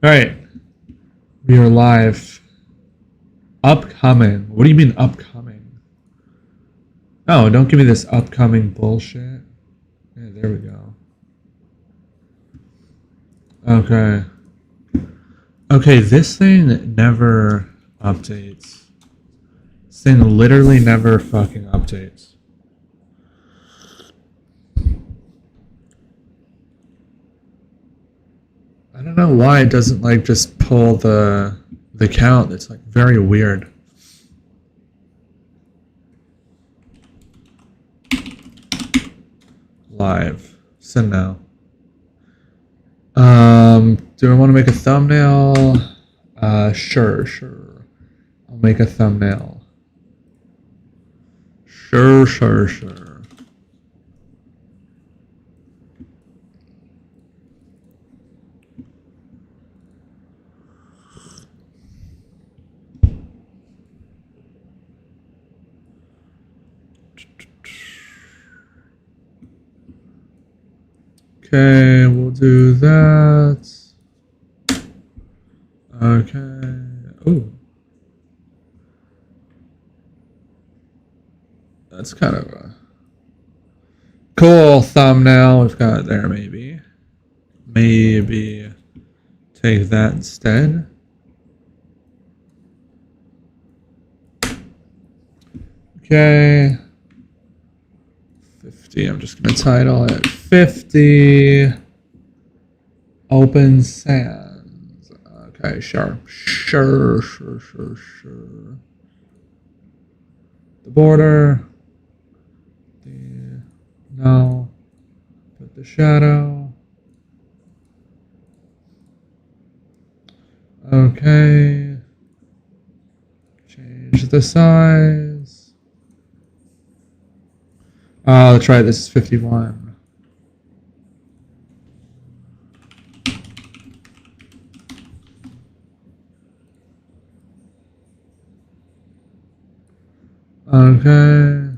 All right, we are live. Upcoming. What do you mean upcoming? Oh, don't give me this upcoming bullshit. Yeah, there we go. Okay. Okay, this thing never updates. This thing literally never fucking updates. I don't know why it doesn't like just pull the count. It's like very weird. Live. Send now. Do I want to make a thumbnail? Sure. I'll make a thumbnail. Sure. Okay, we'll do that. Okay. Ooh. That's kind of a cool thumbnail we've got there, maybe. Maybe take that instead. Okay. 50. I'm just going to title it 50 Open Sands. Okay, sure. The border. No. Put the shadow. Okay. Change the size. That's right, this is 51. Okay.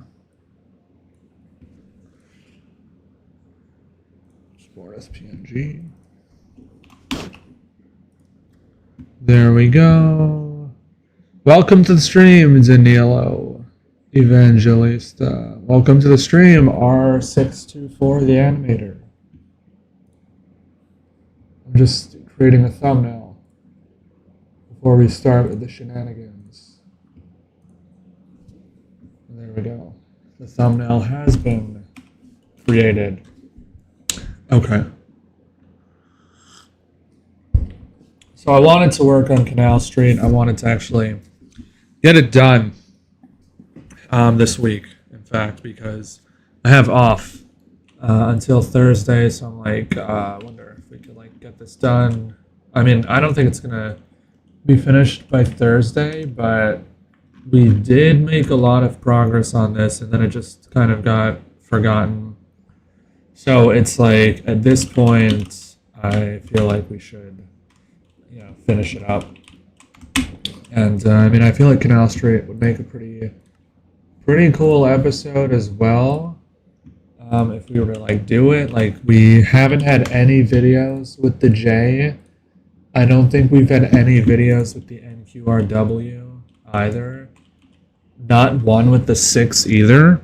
Export as PNG. There we go. Welcome to the stream, Danilo Evangelista. Welcome to the stream, R624, the animator. I'm just creating a thumbnail before we start with the shenanigans. There we go. The thumbnail has been created. Okay. So I wanted to work on Canal Street. I wanted to actually get it done this week, in fact, because I have off until Thursday. So I'm like, I wonder if we could like get this done. I mean, I don't think it's gonna be finished by Thursday, but we did make a lot of progress on this, and then it just kind of got forgotten. So it's like at this point, I feel like we should, finish it up. And I mean, I feel like Canal Street would make a pretty cool episode as well. If we were to like do it, like we haven't had any videos with the J. I don't think we've had any videos with the NQRW either. Not one with the 6 either.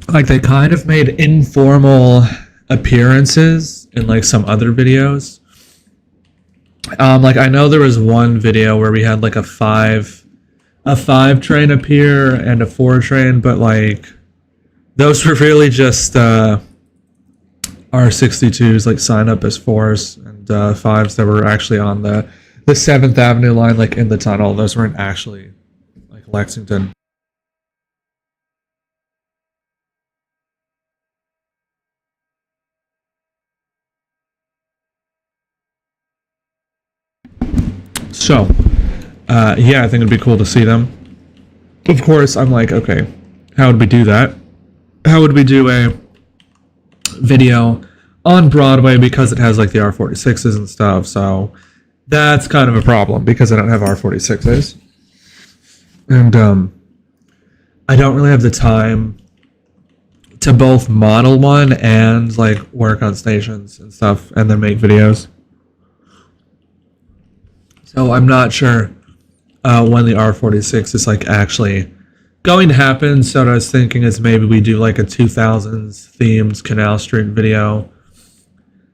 Like they kind of made informal appearances in like some other videos. Like I know there was one video where we had like a 5 train appear and a 4 train, but like those were really just R62s like sign up as 4s and 5s that were actually on the 7th Avenue line, like in the tunnel. Those weren't actually like Lexington. So, yeah, I think it'd be cool to see them. Of course, I'm like, okay, how would we do that? How would we do a video on Broadway because it has like the R46s and stuff? So that's kind of a problem because I don't have R46s. And I don't really have the time to both model one and like work on stations and stuff and then make videos. So I'm not sure when the R46 is like actually going to happen. So what I was thinking is maybe we do like a 2000s themed Canal Street video.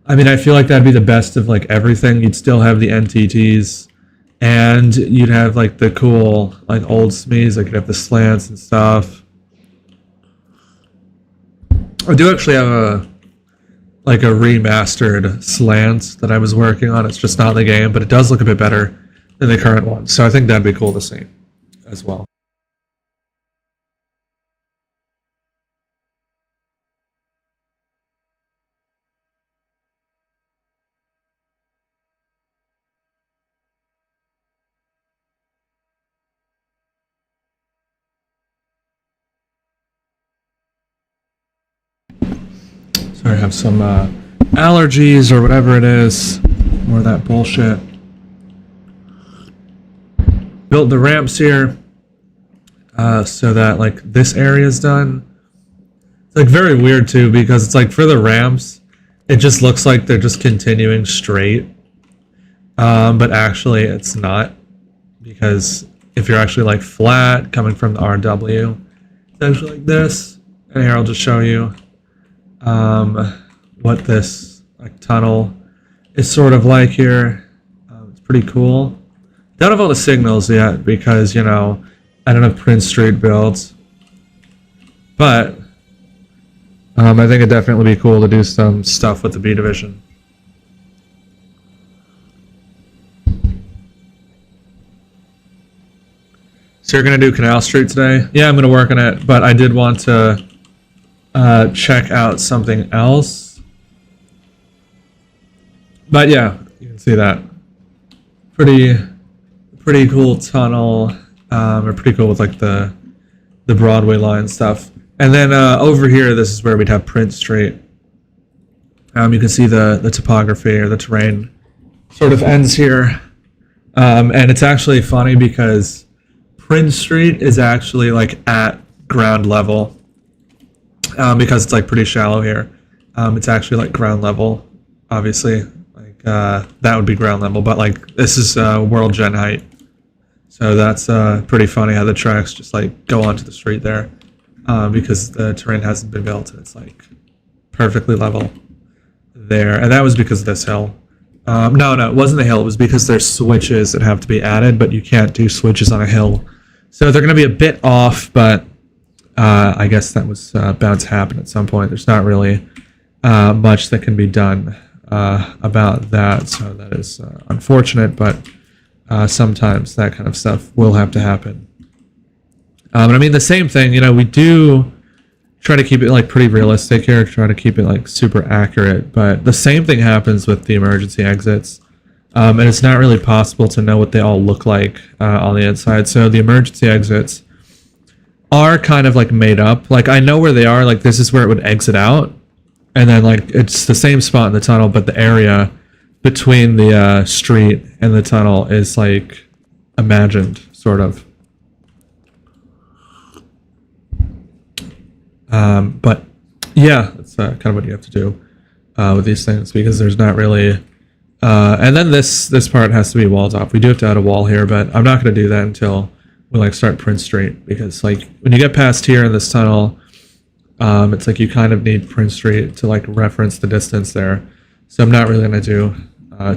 I mean, I feel like that'd be the best of like everything. You'd still have the NTTs and you'd have like the cool like old SMEs, like you'd have the slants and stuff. I do actually have a remastered slant that I was working on. It's just not in the game, but it does look a bit better than the current one. So I think that'd be cool to see as well. Sorry, I have some allergies or whatever it is. More of that bullshit. Built the ramps here so that like this area is done. It's like very weird too because it's like for the ramps, it just looks like they're just continuing straight. But actually it's not, because if you're actually like flat coming from the RW, it's actually like this. And here I'll just show you what this like tunnel is sort of like here. It's pretty cool. Don't have all the signals yet because, you know, I don't have Prince Street built, but I think it'd definitely be cool to do some stuff with the B division. So you're gonna do Canal Street today? Yeah, I'm gonna work on it, but I did want to check out something else. But yeah, you can see that. Pretty cool tunnel. Or pretty cool with like the Broadway line stuff. And then over here, this is where we'd have Prince Street. You can see the topography or the terrain sort of ends here. And it's actually funny because Prince Street is actually like at ground level. Because it's like pretty shallow here. It's actually like ground level, obviously. Like that would be ground level, but like this is world gen height. So that's pretty funny how the tracks just like go onto the street there, because the terrain hasn't been built and it's like perfectly level there. And that was because of this hill. No, it wasn't the hill. It was because there's switches that have to be added, but you can't do switches on a hill. So they're going to be a bit off, but I guess that was bound to happen at some point. There's not really much that can be done about that, so that is unfortunate, but sometimes that kind of stuff will have to happen. But I mean, the same thing, you know, we do try to keep it like pretty realistic here, try to keep it like super accurate, but the same thing happens with the emergency exits. And it's not really possible to know what they all look like on the inside. So the emergency exits are kind of like made up. Like I know where they are, like this is where it would exit out. And then like it's the same spot in the tunnel, but the area between the street and the tunnel is like imagined, sort of. But yeah, that's kind of what you have to do with these things, because there's not really... and then this part has to be walled off. We do have to add a wall here, but I'm not going to do that until we like start Prince Street, because like when you get past here in this tunnel, it's like you kind of need Prince Street to like reference the distance there. So I'm not really going to do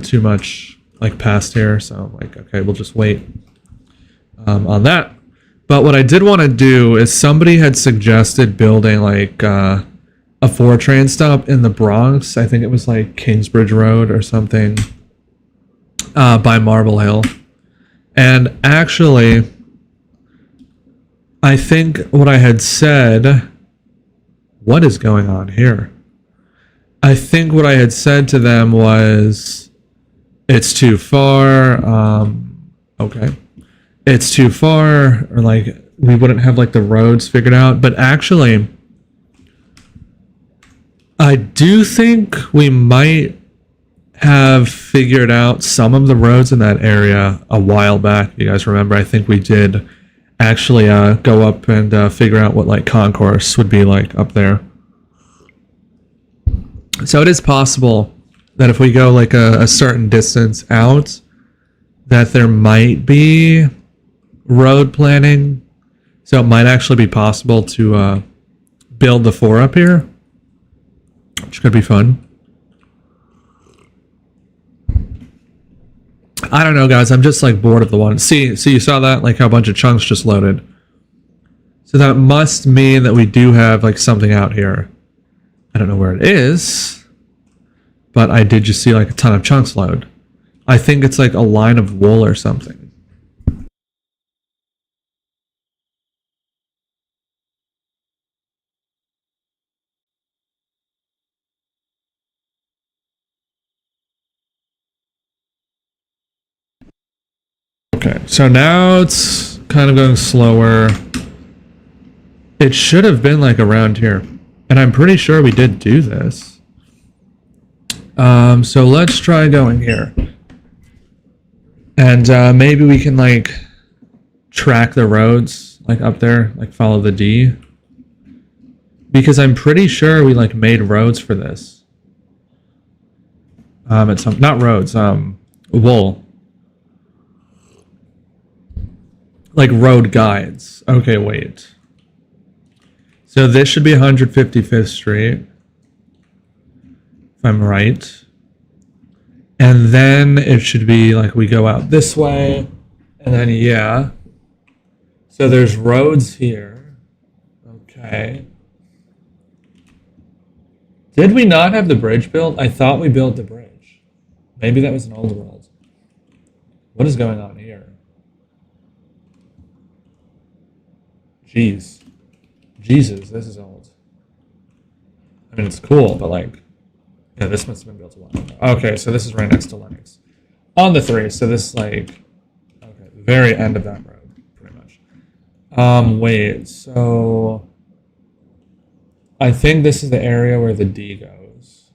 too much like past here. So I'm like, okay, we'll just wait on that. But what I did want to do is somebody had suggested building like a 4-train stop in the Bronx. I think it was like Kingsbridge Road or something by Marble Hill. And actually, I think what I had said... What is going on here? I think what I had said to them was, it's too far. Okay. It's too far, or like we wouldn't have like the roads figured out. But actually, I do think we might have figured out some of the roads in that area a while back. You guys remember? I think we did actually go up and figure out what like concourse would be like up there. So it is possible that if we go like a certain distance out, that there might be road planning. So it might actually be possible to build the 4 up here, which could be fun. I don't know, guys. I'm just like bored of the one. See, you saw that? Like how a bunch of chunks just loaded. So that must mean that we do have like something out here. I don't know where it is, but I did just see like a ton of chunks load. I think it's like a line of wool or something. Okay, so now it's kind of going slower. It should have been like around here. And I'm pretty sure we did do this. So let's try going here. And maybe we can like track the roads like up there, like follow the D. Because I'm pretty sure we like made roads for this. It's not roads, wool. Like road guides. Okay, wait. So this should be 155th Street. If I'm right. And then it should be like we go out this way. And then, yeah. So there's roads here. Okay. Did we not have the bridge built? I thought we built the bridge. Maybe that was an old world. What is going on here? Jeez. Jesus, this is old. I mean, it's cool, but like, yeah, this must have been built a while ago. Okay, so this is right next to Lennox. On the 3, so this is like, okay, the very end of that road, pretty much. Wait, so I think this is the area where the D goes.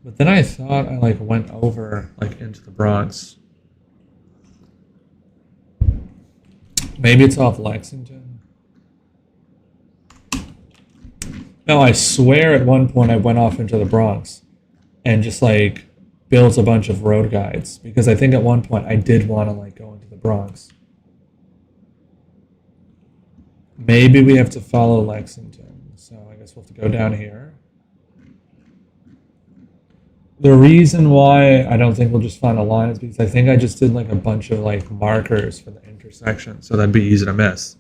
But then I thought I like went over like into the Bronx. Maybe it's off Lexington. No, I swear at one point I went off into the Bronx and just like built a bunch of road guides because I think at one point I did want to like go into the Bronx. Maybe we have to follow Lexington. So I guess we'll have to go down here. The reason why I don't think we'll just find a line is because I think I just did like a bunch of like markers for the intersection, so that'd be easy to miss.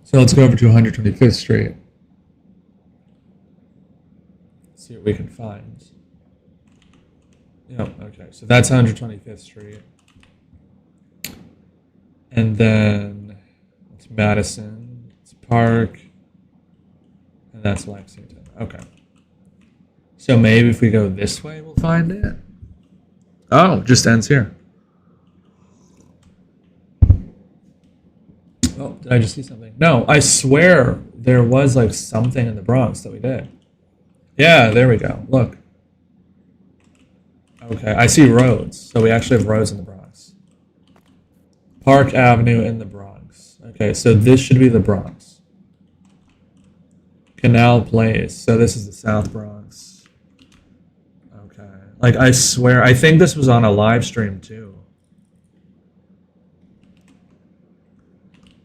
So let's go over to 125th Street. See what we can find. Yep, okay, so that's 125th Street. And then it's Madison, it's Park, and that's Lexington. Okay. So maybe if we go this way, we'll find it. Oh, it just ends here. Oh, did I just see something? No, I swear there was like something in the Bronx that we did. Yeah, there we go. Look. Okay, I see roads. So we actually have roads in the Bronx. Park Avenue in the Bronx. Okay, so this should be the Bronx. Canal Place. So this is the South Bronx. Okay. Like, I swear, I think this was on a live stream too.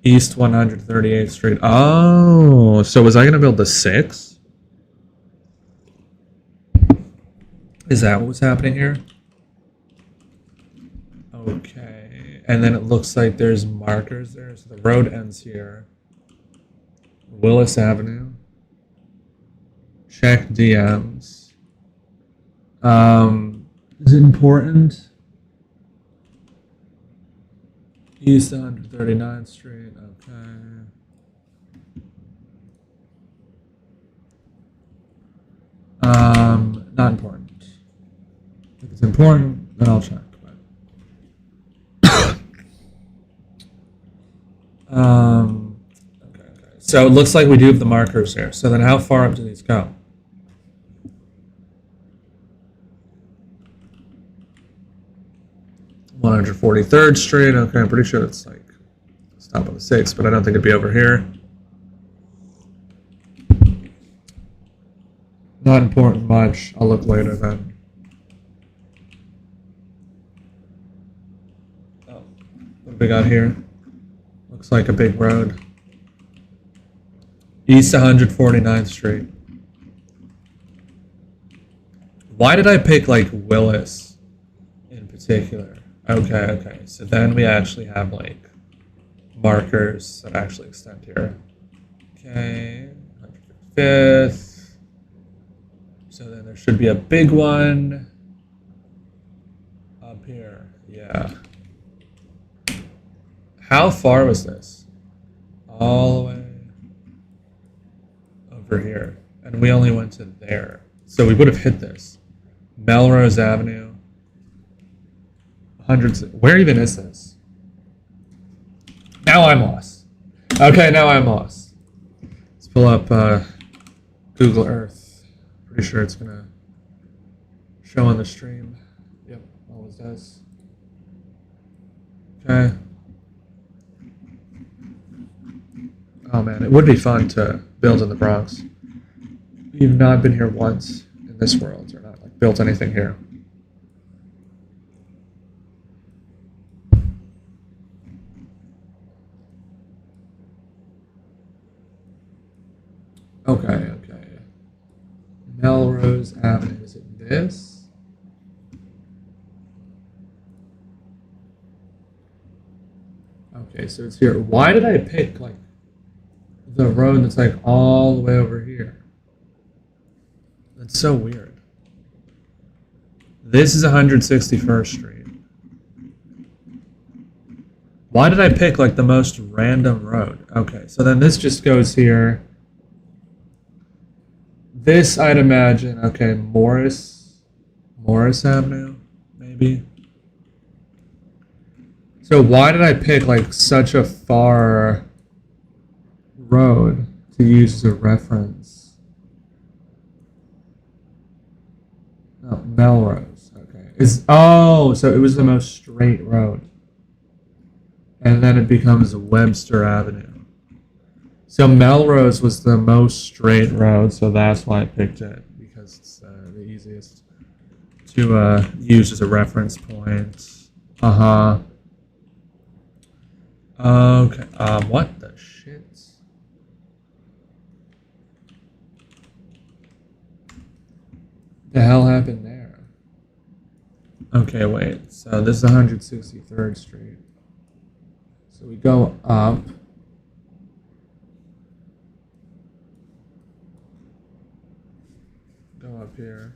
East 138th Street. Oh, so was I going to build the 6? Is that what was happening here? Okay. And then it looks like there's markers there. So the road ends here. Willis Avenue. Check DMs. Is it important? East 139th Street. Okay. Not important. If it's important, then I'll check. Okay. So it looks like we do have the markers here. So then how far up do these go? $143rd Street. Okay, I'm pretty sure it's like stop on the 6th, but I don't think it'd be over here. Not important much. I'll look later then. Oh, what do we got here? Looks like a big road. East 149th Street. Why did I pick like Willis in particular? Okay. So then we actually have like markers that actually extend here. Okay, 155th. So then there should be a big one up here. Yeah. How far was this? All the way over here. And we only went to there. So we would have hit this. Melrose Avenue. Hundreds. Where even is this? Now I'm lost. Okay, now I'm lost. Let's pull up Google Earth. Pretty sure it's gonna show on the stream. Yep, always does. Okay. Oh man, it would be fun to build in the Bronx. We've not been here once in this world, or not like built anything here. Okay. Melrose Avenue, is it this? Okay, so it's here. Why did I pick like the road that's like all the way over here? That's so weird. This is 161st Street. Why did I pick like the most random road? Okay, so then this just goes here. This, I'd imagine, okay, Morris Avenue, maybe. So why did I pick like such a far road to use as a reference? Oh, Melrose, okay. So it was the most straight road. And then it becomes Webster Avenue. So Melrose was the most straight road, so that's why I picked it, because it's the easiest to use as a reference point. Okay. What the shit? The hell happened there? Okay, wait. So this is 163rd Street. So we go up. Go up here.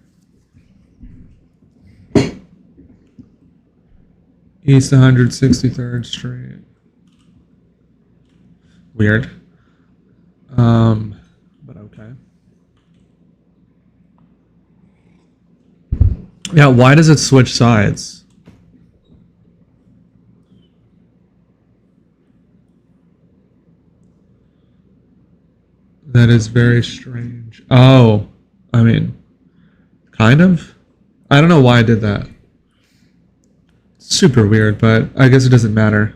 East 163rd Street. Weird. But okay. Yeah, why does it switch sides? That is very strange. Oh, I mean, kind of. I don't know why I did that. Super weird, but I guess it doesn't matter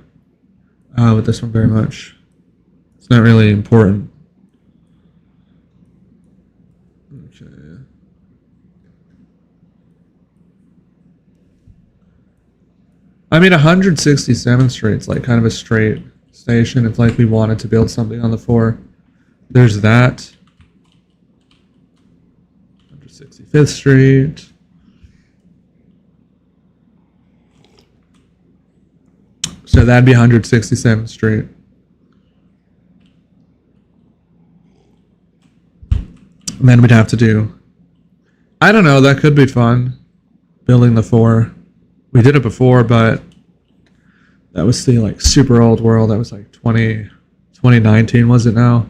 with this one very much. It's not really important. Okay. I mean, 167th Street's like kind of a straight station. If like we wanted to build something on the 4. There's that. 165th Street. So that'd be 167th Street. And then we'd have to do, I don't know, that could be fun. Building the 4. We did it before, but that was the like super old world. That was like 2019, was it now?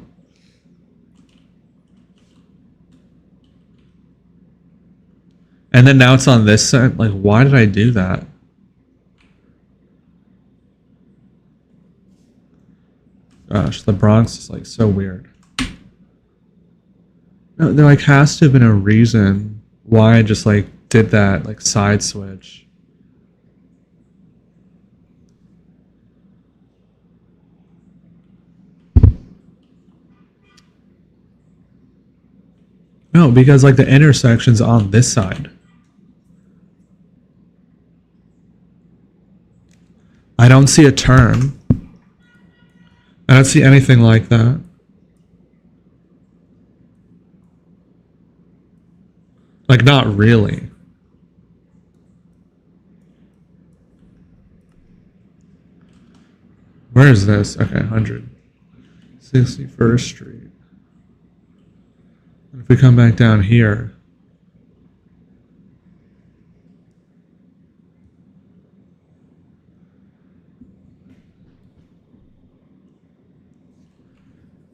And then now it's on this side. Like, why did I do that? Gosh, the Bronx is like so weird. No, there like has to have been a reason why I just like did that like side switch. No, because like the intersection's on this side. I don't see a turn. I don't see anything like that. Like, not really. Where is this? Okay, 161st Street. And if we come back down here,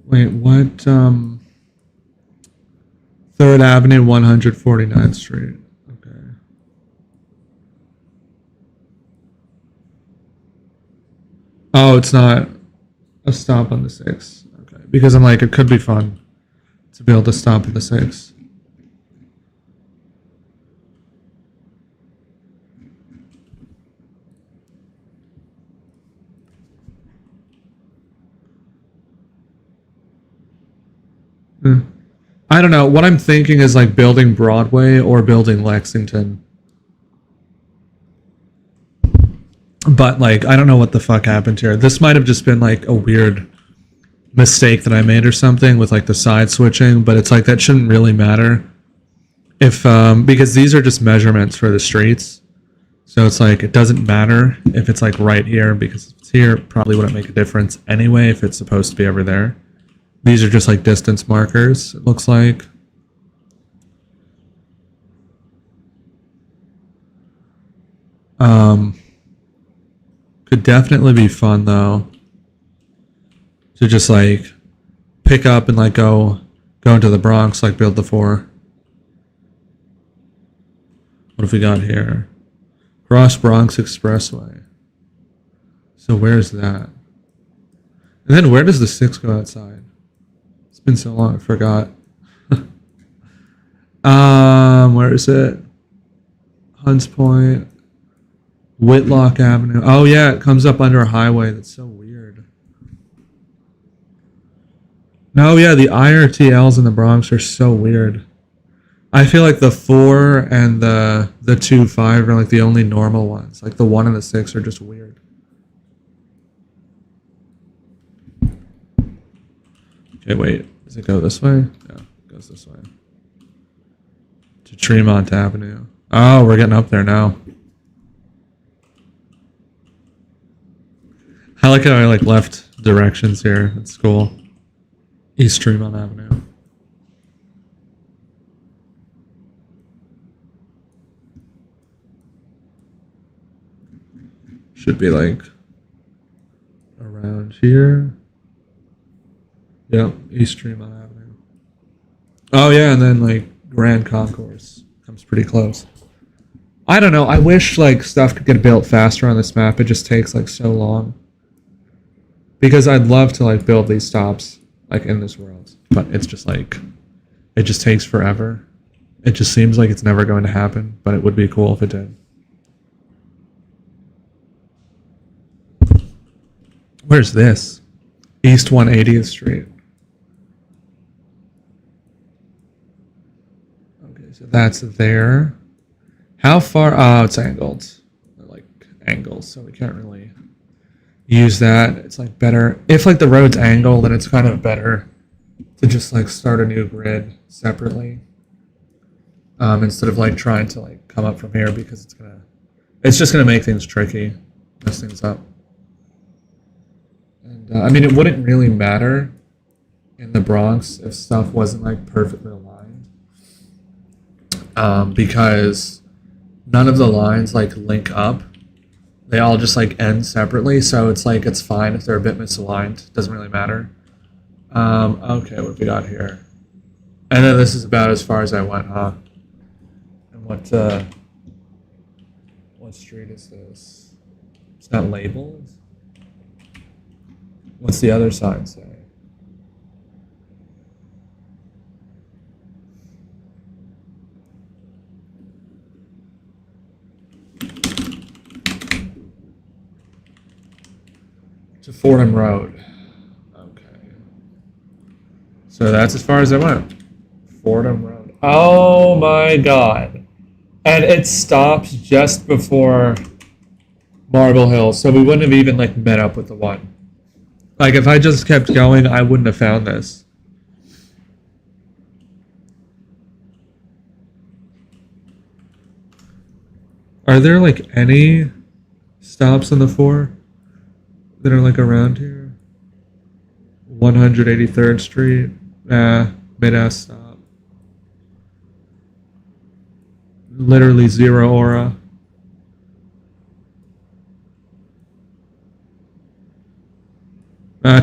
wait, what, 3rd Avenue, 149th Street. Okay. Oh, it's not a stop on the 6th. Okay. Because I'm like, it could be fun to be able to stop at the 6th. I don't know. What I'm thinking is like building Broadway or building Lexington. But like, I don't know what the fuck happened here. This might have just been like a weird mistake that I made or something with like the side switching, but it's like that shouldn't really matter if because these are just measurements for the streets. So it's like it doesn't matter if it's like right here, because if it's here, it probably wouldn't make a difference anyway if it's supposed to be over there. These are just like distance markers, it looks like. Could definitely be fun though, to just like pick up and like go into the Bronx, like build the 4. What have we got here? Cross Bronx Expressway. So where's that? And then where does the 6 go outside? It's been so long, I forgot. Where is it? Hunts Point. Whitlock Avenue. Oh yeah, it comes up under a highway. That's so weird. No, yeah, the IRTLs in the Bronx are so weird. I feel like the 4 and the 2-5 are like the only normal ones. Like the 1 and the 6 are just weird. Okay, wait. Does it go this way? Yeah, it goes this way. To Tremont Avenue. Oh, we're getting up there now. I like how I like left directions here at school. East Tremont Avenue. Should be like around here. Yep, East Tremont Avenue. Oh yeah, and then like Grand Concourse comes pretty close. I don't know. I wish like stuff could get built faster on this map. It just takes like so long. Because I'd love to like build these stops like in this world, but it's just like it just takes forever. It just seems like it's never going to happen, but it would be cool if it did. Where's this? East 180th Street. Okay, so that's there. How far? Oh, it's angled. Like angles, so we can't really use that. It's like better if like the road's angled, then it's kind of better to just like start a new grid separately, instead of like trying to like come up from here, because it's just gonna make things tricky, mess things up. And I mean, it wouldn't really matter in the Bronx if stuff wasn't like perfectly aligned, because none of the lines like link up. They all just like end separately, so it's like it's fine if they're a bit misaligned. Doesn't really matter. Okay, what we got here? And then this is about as far as I went, huh? And what street is this? It's not labeled. What's the other sign say? To Fordham Road. Okay. So that's as far as I went. Fordham Road. Oh my god. And it stops just before Marble Hill, so we wouldn't have even like met up with the one. Like if I just kept going, I wouldn't have found this. Are there like any stops on the 4 that are like around here? 183rd Street. Nah, mid-ass stop. Literally zero aura.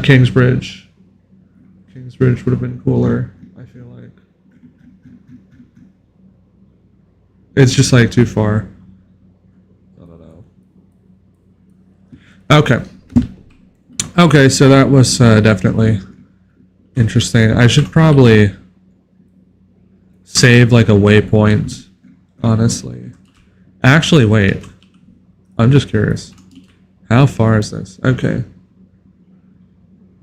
Kingsbridge. Kingsbridge would have been cooler, I feel like. It's just like too far. I don't know. Okay. Okay, so that was definitely interesting. I should probably save like a waypoint, honestly. Actually, wait. I'm just curious. How far is this? Okay.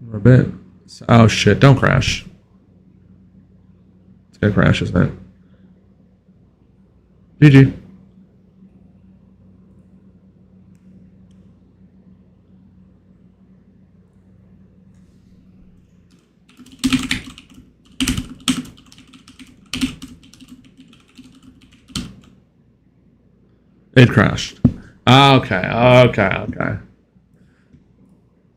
We're a bit. Oh shit, don't crash. It's gonna crash, isn't it? GG. It crashed. Okay.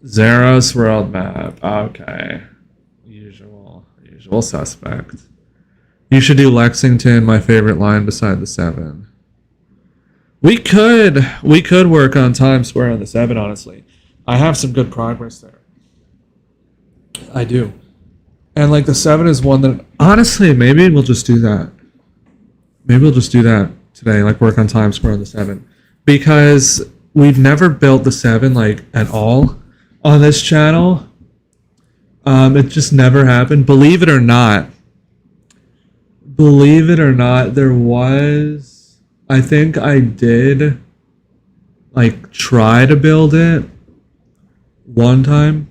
Zeros world map. Okay. Usual suspect. You should do Lexington, my favorite line beside the 7. We could work on Times Square on the 7, honestly. I have some good progress there. I do. And like the 7 is one that honestly, maybe we'll just do that. Maybe we'll just do that today, like work on Times Square on the 7. Because we've never built the 7 like at all on this channel. It just never happened. Believe it or not, there was, I think I did like try to build it one time.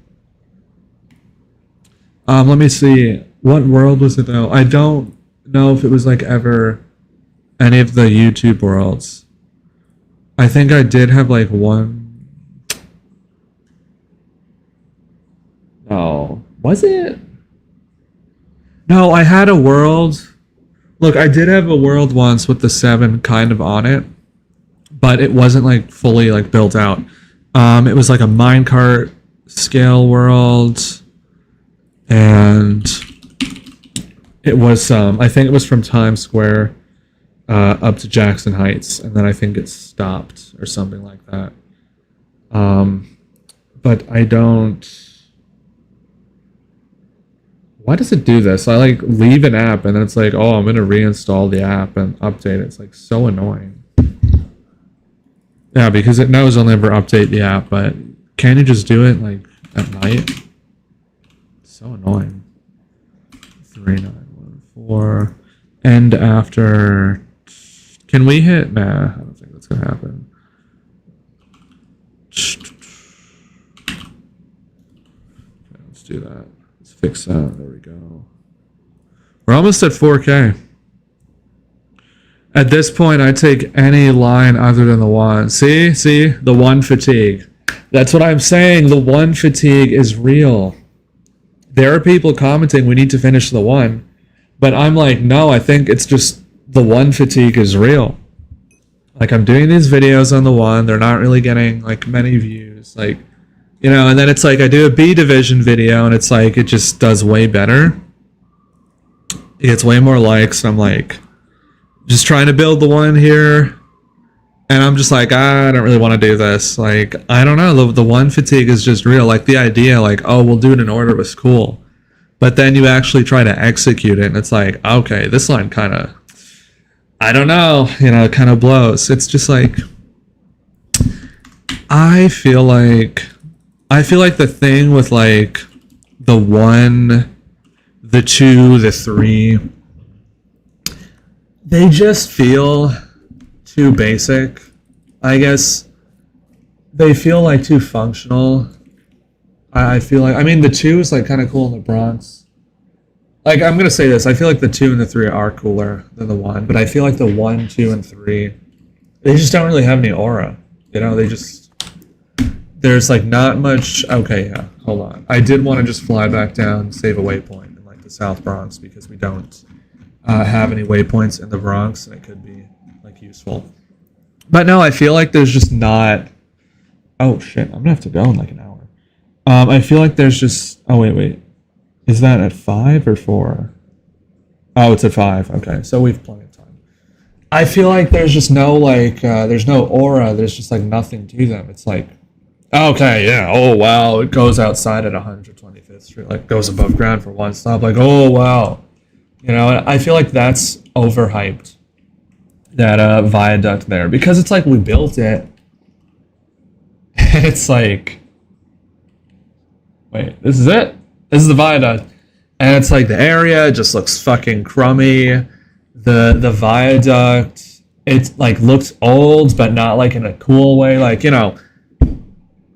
Let me see. What world was it though? I don't know if it was like ever any of the YouTube worlds. I think I did have like one. Oh, was it? No, I had a world. Look, I did have a world once with the 7 kind of on it, but it wasn't like fully like built out. It was like a minecart scale world, and it was I think it was from Times Square up to Jackson Heights, and then I think it stopped or something like that. But I don't. Why does it do this? I like leave an app and then it's like, oh, I'm gonna reinstall the app and update it. It's like so annoying. Yeah, because it knows I'll never update the app, but can you just do it like at night? It's so annoying. 3914. End after. Can we hit? Nah, I don't think that's gonna happen. Okay, let's do that. Let's fix that. There we go. We're almost at 4K. At this point, I take any line other than the 1. See? The 1 fatigue. That's what I'm saying. The 1 fatigue is real. There are people commenting we need to finish the 1. But I'm like, no, I think it's just the 1 fatigue is real. Like, I'm doing these videos on the 1. They're not really getting, like, many views. Like, you know, and then it's like I do a B division video and it's like it just does way better. It gets way more likes. I'm like, just trying to build the 1 here. And I'm just like, I don't really want to do this. Like, I don't know. The 1 fatigue is just real. Like, the idea, like, oh, we'll do it in order was cool. But then you actually try to execute it, and it's like, okay, this line kind of, I don't know, you know, kind of blows. It's just like, I feel like the thing with, like, the 1, the 2, the 3, they just feel too basic. I guess they feel like too functional. I feel like, I mean, the 2 is like kind of cool in the Bronx. like I'm gonna say this. I feel like the 2 and the 3 are cooler than the 1, but I feel like the 1, 2, and 3, they just don't really have any aura. You know, they just there's like not much. Okay, yeah, hold on. I did want to just fly back down, save a waypoint in like the South Bronx because we don't have any waypoints in the Bronx, and it could be like useful. But no, I feel like there's just not. Oh shit! I'm gonna have to go in like an hour. I feel like there's just. Oh wait. Is that at 5 or 4? Oh, it's at 5. Okay, so we've plenty of time. I feel like there's just no like. There's no aura. There's just like nothing to them. It's like. Okay, yeah. Oh wow, it goes outside at 125th Street. Like goes above ground for one stop. Like oh wow, you know. I feel like that's overhyped. That viaduct there because it's like we built it. And it's like, wait, this is it? This is the viaduct. And it's like the area just looks fucking crummy. The viaduct, it like looks old, but not like in a cool way. Like, you know,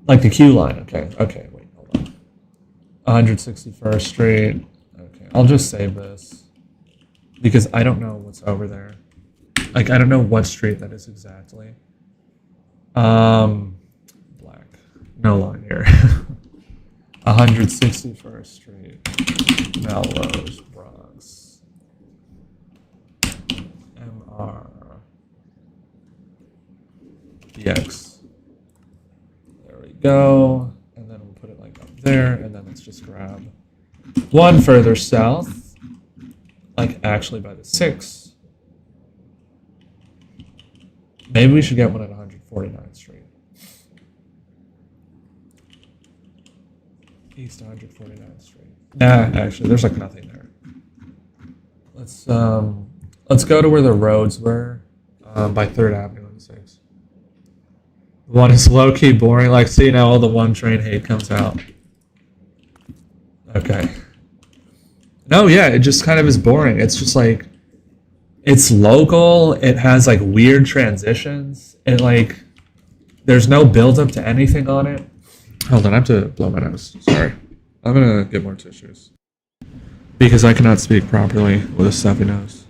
like the Q line. Okay, wait, hold on. 161st Street. Okay, I'll just save this. Because I don't know what's over there. Like, I don't know what street that is exactly. Black. No line here. 161st Street. Melrose, Bronx. MR. BX. There we go. And then we'll put it like up there. And then let's just grab one further south. Like, actually by the 6. Maybe we should get one at 149th Street. East 149th Street. Nah, actually, there's like nothing there. Let's go to where the roads were, by 3rd Avenue and 6. One is low-key boring. Like, see now all the one train hate comes out. Okay. No, yeah, it just kind of is boring. It's just like, it's local. It has like weird transitions. It like, there's no build up to anything on it. Hold on, I have to blow my nose. Sorry. I'm gonna get more tissues. Because I cannot speak properly with a stuffy nose.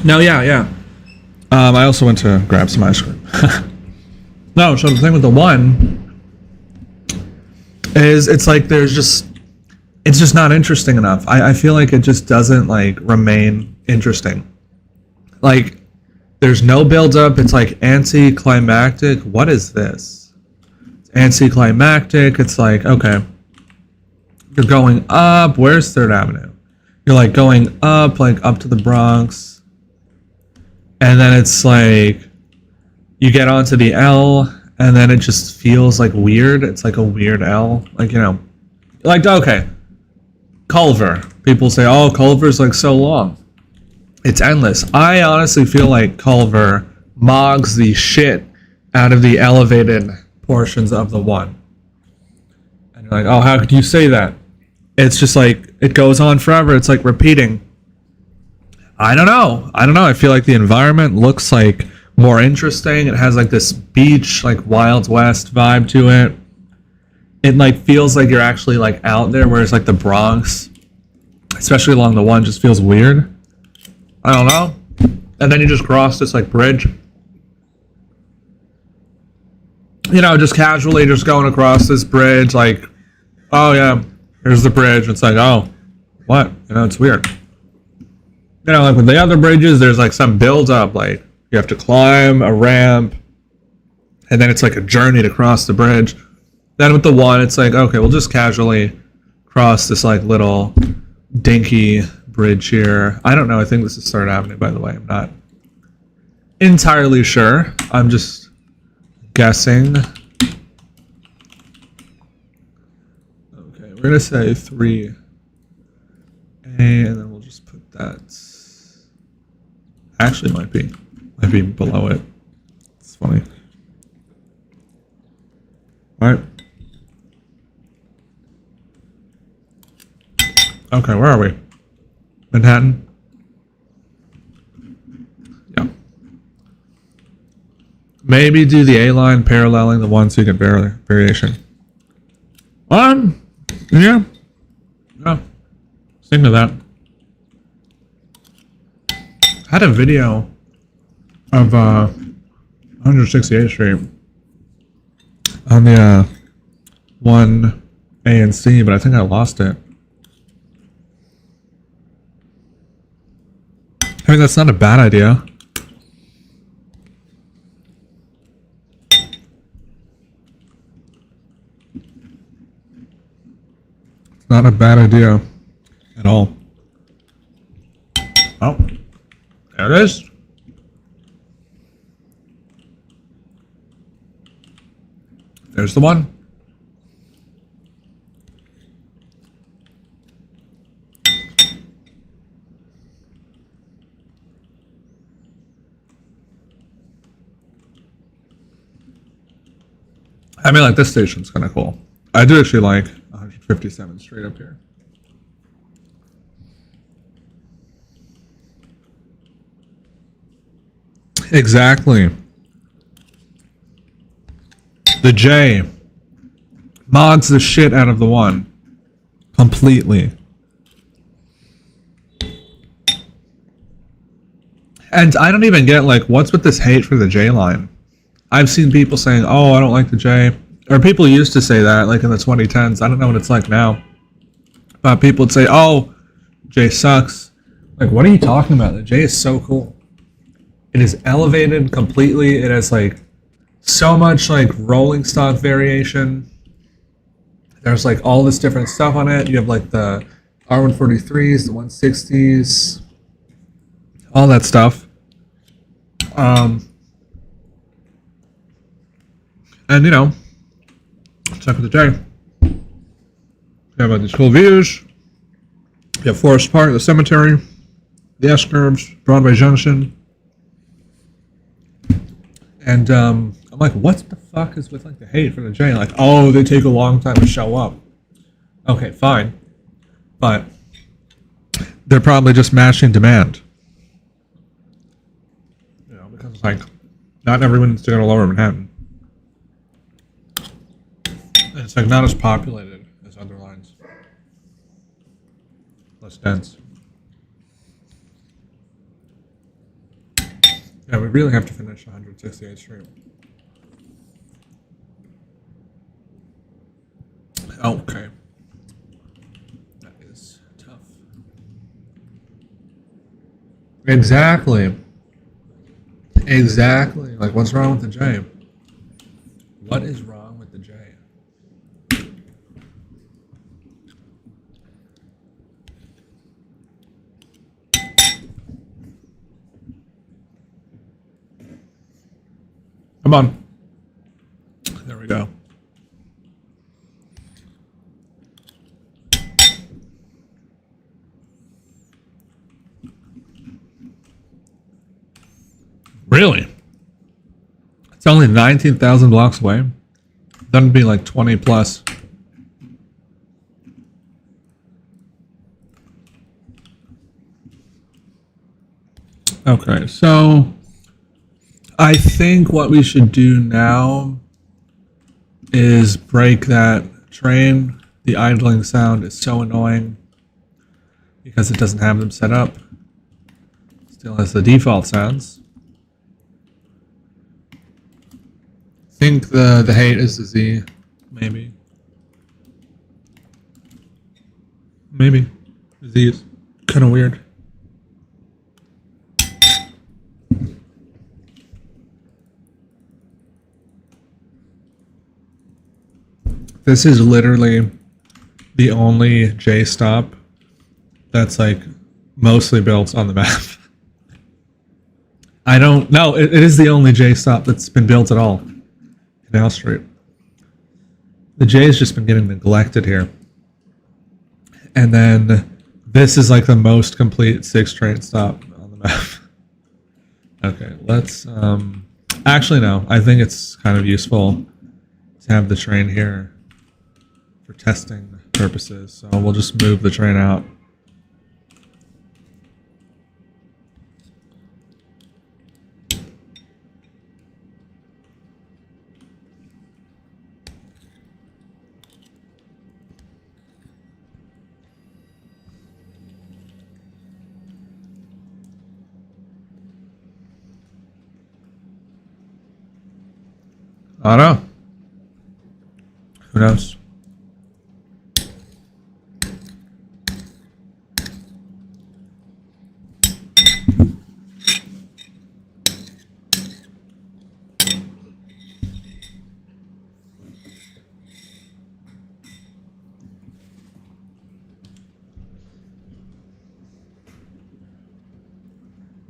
No, yeah. I also went to grab some ice cream. No, so the thing with the 1 is it's like it's just not interesting enough. I feel like it just doesn't like remain interesting. Like there's no build up. It's like anticlimactic. What is this? It's anticlimactic. It's like, okay, you're going up. Where's 3rd Avenue? you're like going up, like up to the Bronx, and then it's like you get onto the L, and then it just feels like weird. It's like a weird L, like, you know, like, okay, Culver. People say, oh, Culver's like so long. It's endless. I honestly feel like Culver mogs the shit out of the elevated portions of the one. And you're like, oh, how could you say that? It's just like, it goes on forever. It's like repeating. I don't know. I feel like the environment looks like more interesting. It has like this beach, like Wild West vibe to it. It like feels like you're actually like out there, whereas like the Bronx, especially along the one, just feels weird. I don't know. And then you just cross this like bridge. You know, just casually just going across this bridge, like, oh yeah, here's the bridge. It's like, oh, what? You know, it's weird. You know, like with the other bridges, there's like some build up, like you have to climb a ramp, and then it's like a journey to cross the bridge. Then with the one, it's like, okay, we'll just casually cross this like little dinky bridge here. I don't know. I think this is 3rd Avenue, by the way. I'm not entirely sure. I'm just guessing. Okay, we're gonna say 3A, and then we'll just put that. Actually, might be below it. It's funny. All right. Okay, where are we? Manhattan? Yeah. Maybe do the A line paralleling the one so you get variation. Yeah. Yeah. Think of that. I had a video of 168th Street on the 1A and C, but I think I lost it. I mean, that's not a bad idea. It's not a bad idea at all. Oh, there it is. There's the one. I mean, like, this station's kind of cool. I do actually like 157th Street up here. Exactly. The J mods the shit out of the one. Completely. And I don't even get, like, what's with this hate for the J line? I've seen people saying, oh, I don't like the J. Or people used to say that, like in the 2010s. I don't know what it's like now. But people would say, oh, J sucks. Like, what are you talking about? The J is so cool. It is elevated completely. It has, like, so much, like, rolling stock variation. There's, like, all this different stuff on it. You have, like, the R143s, the 160s, all that stuff. And, you know, check out the J. You have these cool views. You have Forest Park, the cemetery, the S-curves, Broadway Junction. And I'm like, what the fuck is with, like, the hate for the J? Like, oh, they take a long time to show up. Okay, fine. But they're probably just matching demand. You know, because it's like, not everyone's going to Lower Manhattan. It's like not as populated as other lines. Less dense. Yeah, we really have to finish 168th Street. Okay. That is tough. Exactly. Exactly. Like, what's wrong with the J? What is wrong with the J? Really? It's only 19,000 blocks away. That'd be like 20 plus. Okay, so I think what we should do now is break that train. The idling sound is so annoying because it doesn't have them set up. Still has the default sounds. I think the hate is the Z, maybe. Maybe. The Z is kind of weird. This is literally the only J stop that's like mostly built on the map. I don't know. It is the only J stop that's been built at all. Canal Street. The J has just been getting neglected here. And then this is like the most complete 6 train stop on the map. Okay, let's actually no. I think it's kind of useful to have the train here for testing purposes. So we'll just move the train out. I don't know. Who knows?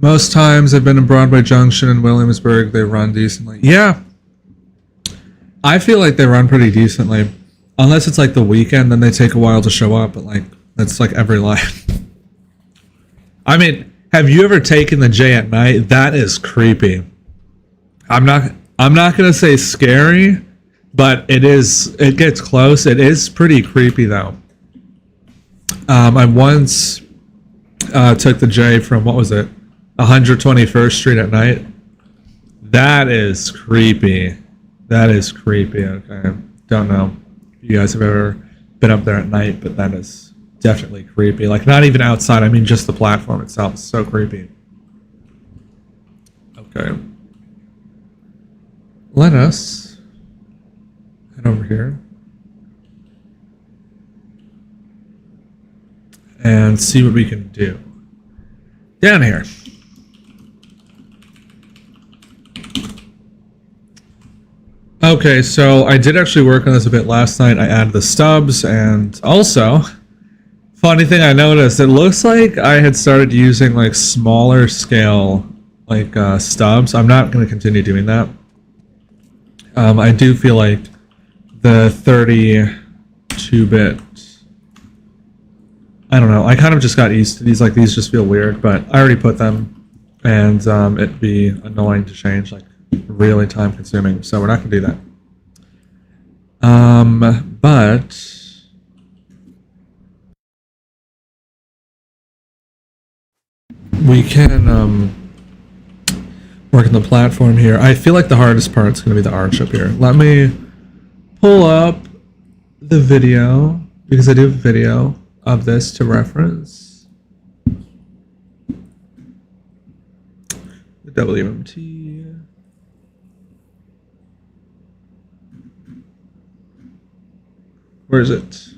Most times I've been in Broadway Junction and Williamsburg, they run decently. Yeah. I feel like they run pretty decently. Unless it's like the weekend, then they take a while to show up, but like that's like every line. I mean, have you ever taken the J at night? That is creepy. I'm not gonna say scary, but it gets close. It is pretty creepy though. I once took the J from, what was it? 121st Street at night. That is creepy. That is creepy. Okay. Don't know if you guys have ever been up there at night, but that is definitely creepy. Like, not even outside. I mean, just the platform itself is so creepy. Okay. Let us head over here and see what we can do. Down here. Okay, so I did actually work on this a bit last night. I added the stubs, and also, funny thing I noticed, it looks like I had started using like smaller scale like stubs. I'm not going to continue doing that. I do feel like the 32-bit, I don't know, I kind of just got used to these. Like, these just feel weird, but I already put them, and it'd be annoying to change, like really time consuming, so we're not gonna do that. But we can work on the platform here. I feel like the hardest part is gonna be the arch up here. Let me pull up the video, because I do have a video of this to reference. The WMT. Where is it?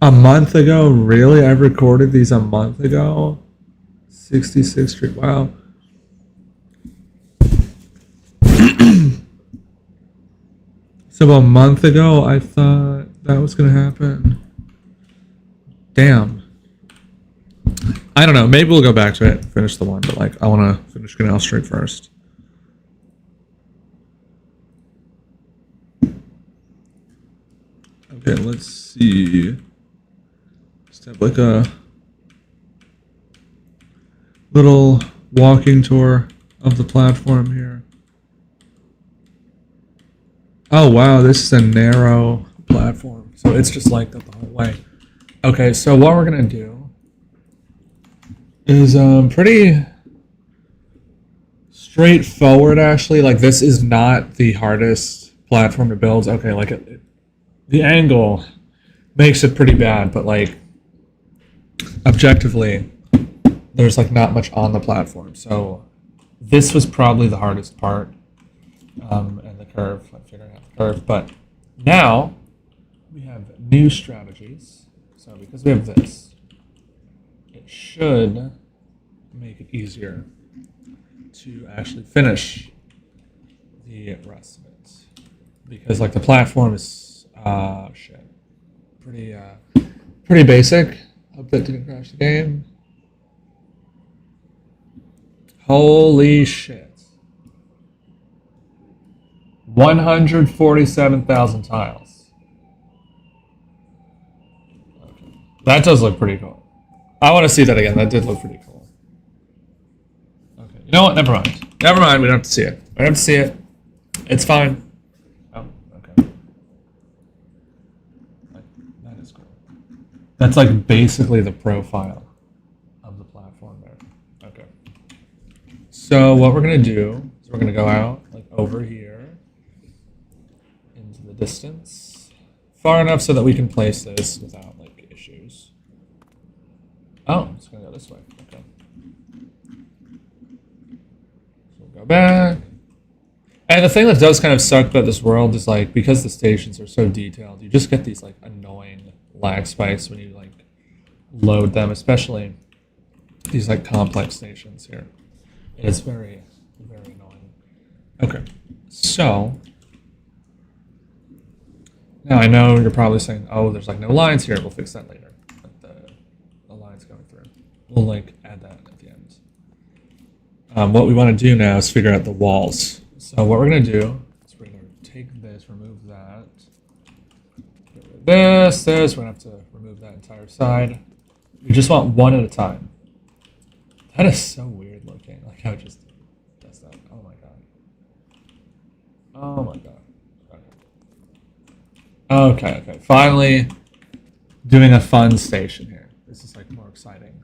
A month ago? Really? I recorded these a month ago? 66th Street. Wow. So a month ago, I thought that was going to happen. Damn. I don't know. Maybe we'll go back to it and finish the one, but like, I want to finish Canal Street first. Okay, let's see. Just have like a little walking tour of the platform here. Oh wow, this is a narrow platform, so it's just like that the whole way. Okay, so what we're gonna do is pretty straightforward actually. Like this is not the hardest platform to build. Okay, like the angle makes it pretty bad, but like objectively, there's like not much on the platform. So this was probably the hardest part, and the curve, like figuring out the curve. But now we have new strategies. So because we have this, it should make it easier to actually finish the rest of it. Because like the platform is pretty basic. Hope that didn't crash the game. Holy shit. 147,000 tiles. Okay. That does look pretty cool. I want to see that again. That did look pretty cool. Okay. You know what? Never mind. Never mind. We don't have to see it. We don't have to see it. It's fine. Oh, okay. That is cool. That's like basically the profile of the platform there. Okay. So what we're going to do is we're going to go out like over here into the distance far enough so that we can place this without like issues. Oh, it's going to go this way. Okay. So we'll go back. And the thing that does kind of suck about this world is like because the stations are so detailed, you just get these like annoying lag spikes when you like load them, especially these like complex stations here. It's very, very annoying. Okay, so now I know you're probably saying, "Oh, there's like no lines here. We'll fix that later." But the lines going through, we'll like add that at the end. What we want to do now is figure out the walls. So what we're gonna do is we're gonna take this, remove that, get rid of this. We're gonna have to remove that entire side. We just want one at a time. That is so weird looking. Like how it just does that. Oh my god. Oh my god. Okay. Finally doing a fun station here. This is like more exciting.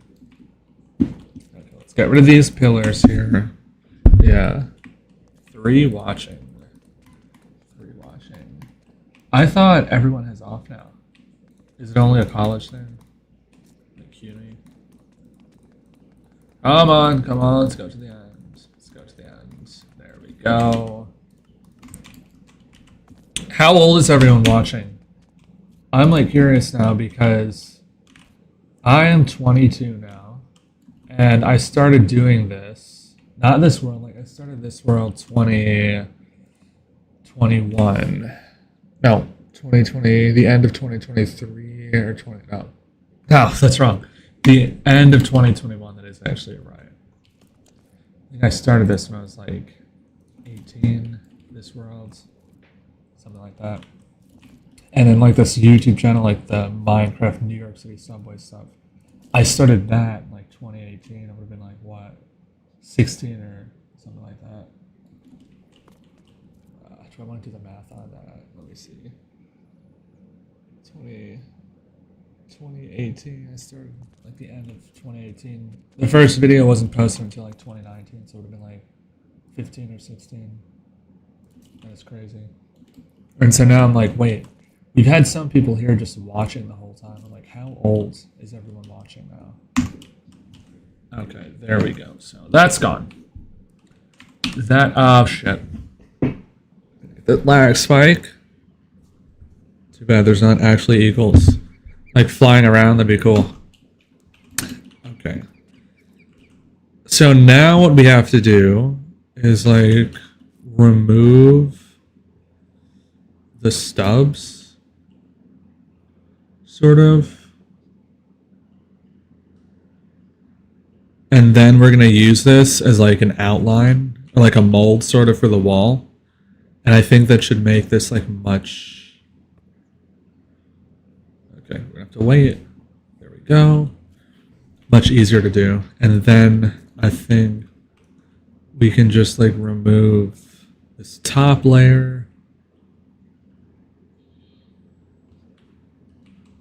Okay, let's get rid of these pillars here. Yeah. 3 watching. I thought everyone has off now. Is it only a college thing? Like CUNY? Come on, let's go to the end. There we go. How old is everyone watching? I'm like curious now because I am 22 now, and I started doing this. Not this world, like I started this world 2021. No, 2020, the end of 2023 or 20, no, that's wrong. The end of 2021, that is actually right. I think I started this when I was like 18, this world, something like that. And then like this YouTube channel, like the Minecraft New York City subway stuff, I started that in like 2018. I would have been like, what, 16 or something like that. Do I want to do the math on that? Let me see. 2018, I started like the end of 2018. The first video wasn't posted until like 2019, so it would have been like 15 or 16. That's crazy. And so now I'm like, wait, we've had some people here just watching the whole time. I'm like, how old is everyone watching now? Okay, there we go. So that's gone. Oh shit. The lag spike. Too bad there's not actually eagles like flying around. That'd be cool. Okay. So now what we have to do is like remove the stubs, sort of. And then we're going to use this as like an outline, or like a mold sort of for the wall. And I think that should make this like much... Okay, we're going to have to wait. There we go. Much easier to do. And then I think we can just like remove this top layer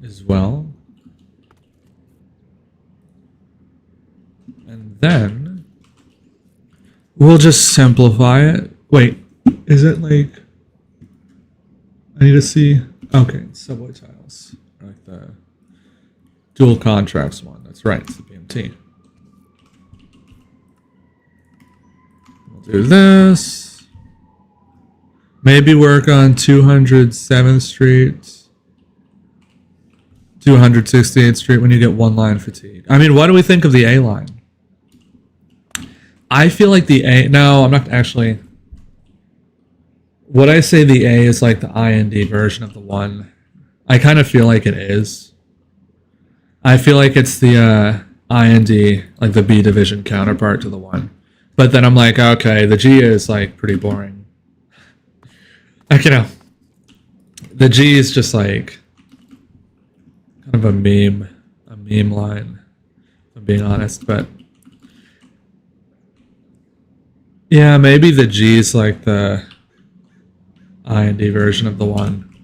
as well. And then we'll just simplify it. Wait, is it like, I need to see, okay, subway tiles, like the dual contracts one. That's right, it's the BMT. We'll do this. Maybe work on 207th Street, 268th Street when you get one line fatigue. I mean, what do we think of the A line? I feel like the A, no, I'm not actually. Would I say the A is like the IND version of the 1? I kind of feel like it is. I feel like it's the IND, like the B division counterpart to the 1. But then I'm like, okay, the G is like pretty boring. Like, you know, the G is just like kind of a meme line, if I'm being honest. But yeah, maybe the G is like the IND version of the 1.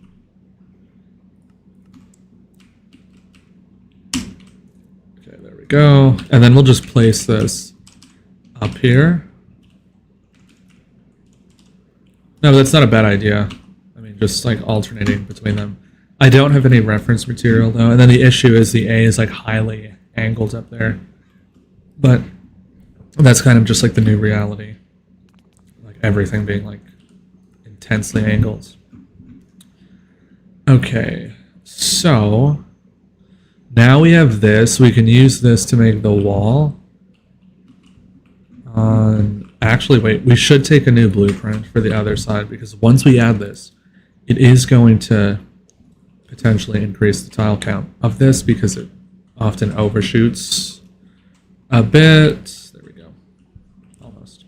Okay, there we go. And then we'll just place this up here. No, that's not a bad idea. I mean, just like alternating between them. I don't have any reference material though. And then the issue is the A is like highly angled up there. But that's kind of just like the new reality. Like everything being like intensely angled. Okay, so now we have this. We can use this to make the wall. Actually, wait, we should take a new blueprint for the other side because once we add this, it is going to potentially increase the tile count of this because it often overshoots a bit. There we go, almost.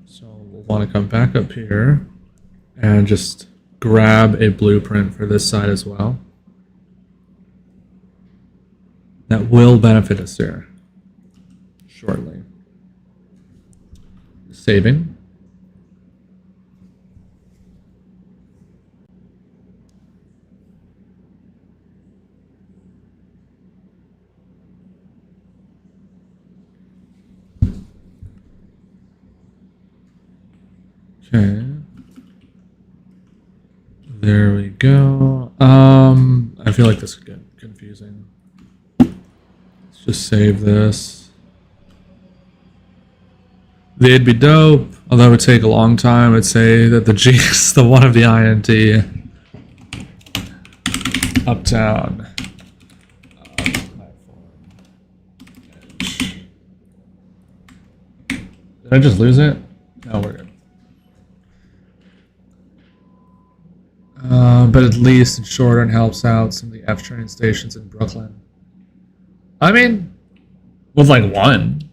So we'll want to come back up here and just grab a blueprint for this side as well. That will benefit us here shortly. Saving. Okay. There we go. I feel like this could get confusing. Let's just save this. They'd be dope, although it would take a long time. I'd say that the G is the one of the INT. Uptown. Did I just lose it? No, we're good. But at least it's shorter and helps out some of the F train stations in Brooklyn. I mean, with like one.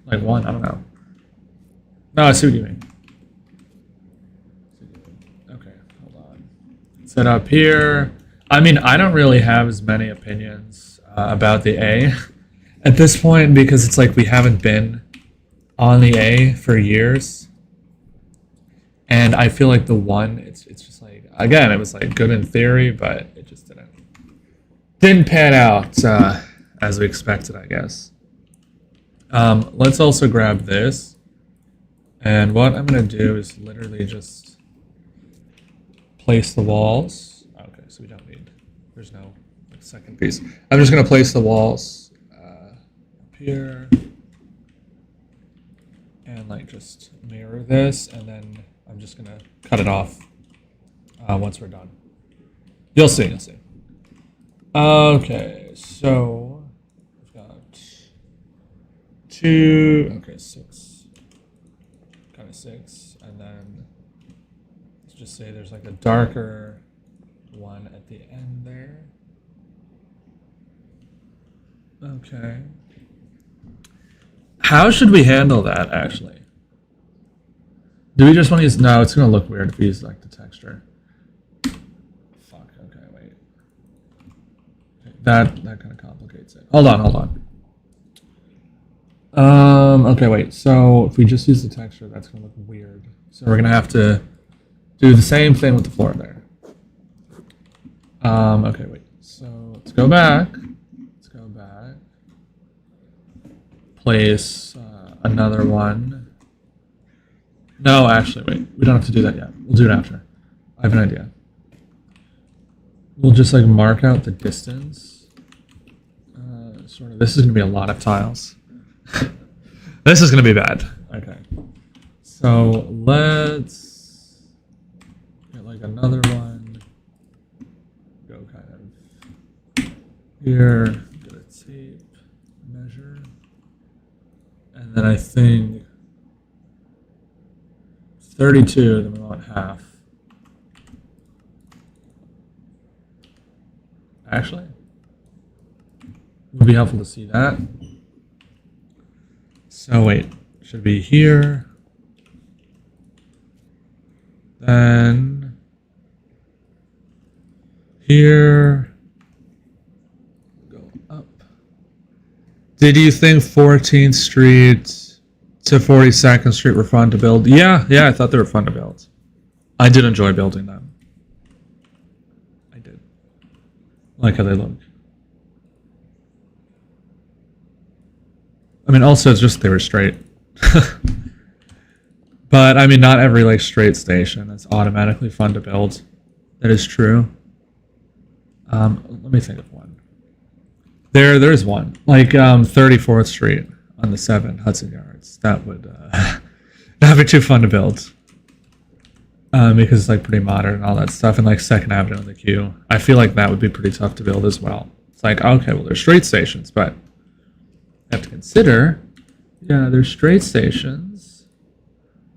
Like one, I don't know. No, I see what you mean. Okay, hold on. Set up here. I mean, I don't really have as many opinions about the A at this point because it's like we haven't been on the A for years. And I feel like the 1, it's just like, again, it was like good in theory, but it just didn't pan out as we expected, I guess. Let's also grab this. And what I'm going to do is literally just place the walls. Okay, so we don't need, there's no like, second piece. I'm just going to place the walls up here. And like just mirror this. And then I'm just going to cut it off once we're done. You'll see, you'll see. Okay, so we've got 2, okay, 6, kind of 6, and then let's just say there's like a darker one at the end there. Okay. How should we handle that, actually? Do we just want to use, no, it's going to look weird if we use like the texture. Fuck, okay, wait. Okay, that kind of complicates wait a second. Hold on. Okay, wait. So if we just use the texture, that's gonna look weird. So we're gonna have to do the same thing with the floor there. Okay, wait. So let's go back. Place another one. No, actually, wait. We don't have to do that yet. We'll do it after. I have an idea. We'll just like mark out the distance. Sort of. This is gonna be a lot of tiles. This is gonna be bad. Okay. So let's get like another one. Go kind of here. Get a tape measure, and then I think 32. Then we want half. Actually, it would be helpful to see that. So wait, should be here. Then here. Go up. Did you think 14th Street to 42nd Street were fun to build? Yeah, I thought they were fun to build. I did enjoy building them. I did. Like how they look. I mean, also, it's just they were straight. But, I mean, not every, like, straight station is automatically fun to build. That is true. Let me think of one. There's one. Like, 34th Street on the 7 Hudson Yards. That would not be too fun to build. Because it's, like, pretty modern and all that stuff. And, like, 2nd Avenue and the Q. I feel like that would be pretty tough to build as well. It's like, okay, well, there's straight stations, but I have to consider, yeah, there's straight stations,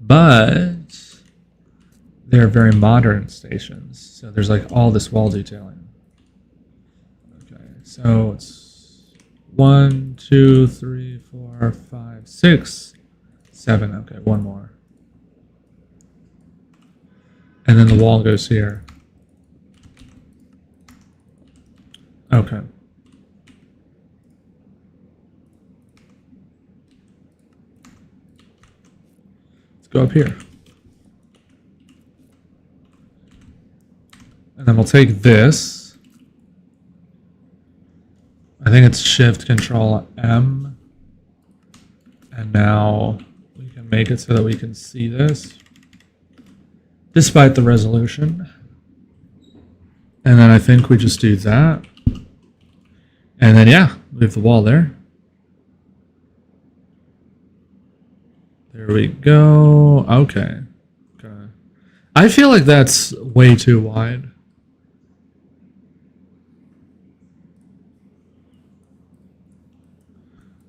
but they're very modern stations. So there's like all this wall detailing. Okay, so it's 1, 2, 3, 4, 5, 6, 7. Okay, one more. And then the wall goes here. Okay. Go up here. And then we'll take this. I think it's Shift Control M. And now we can make it so that we can see this despite the resolution. And then I think we just do that. And then, yeah, leave the wall there. There we go. Okay. I feel like that's way too wide.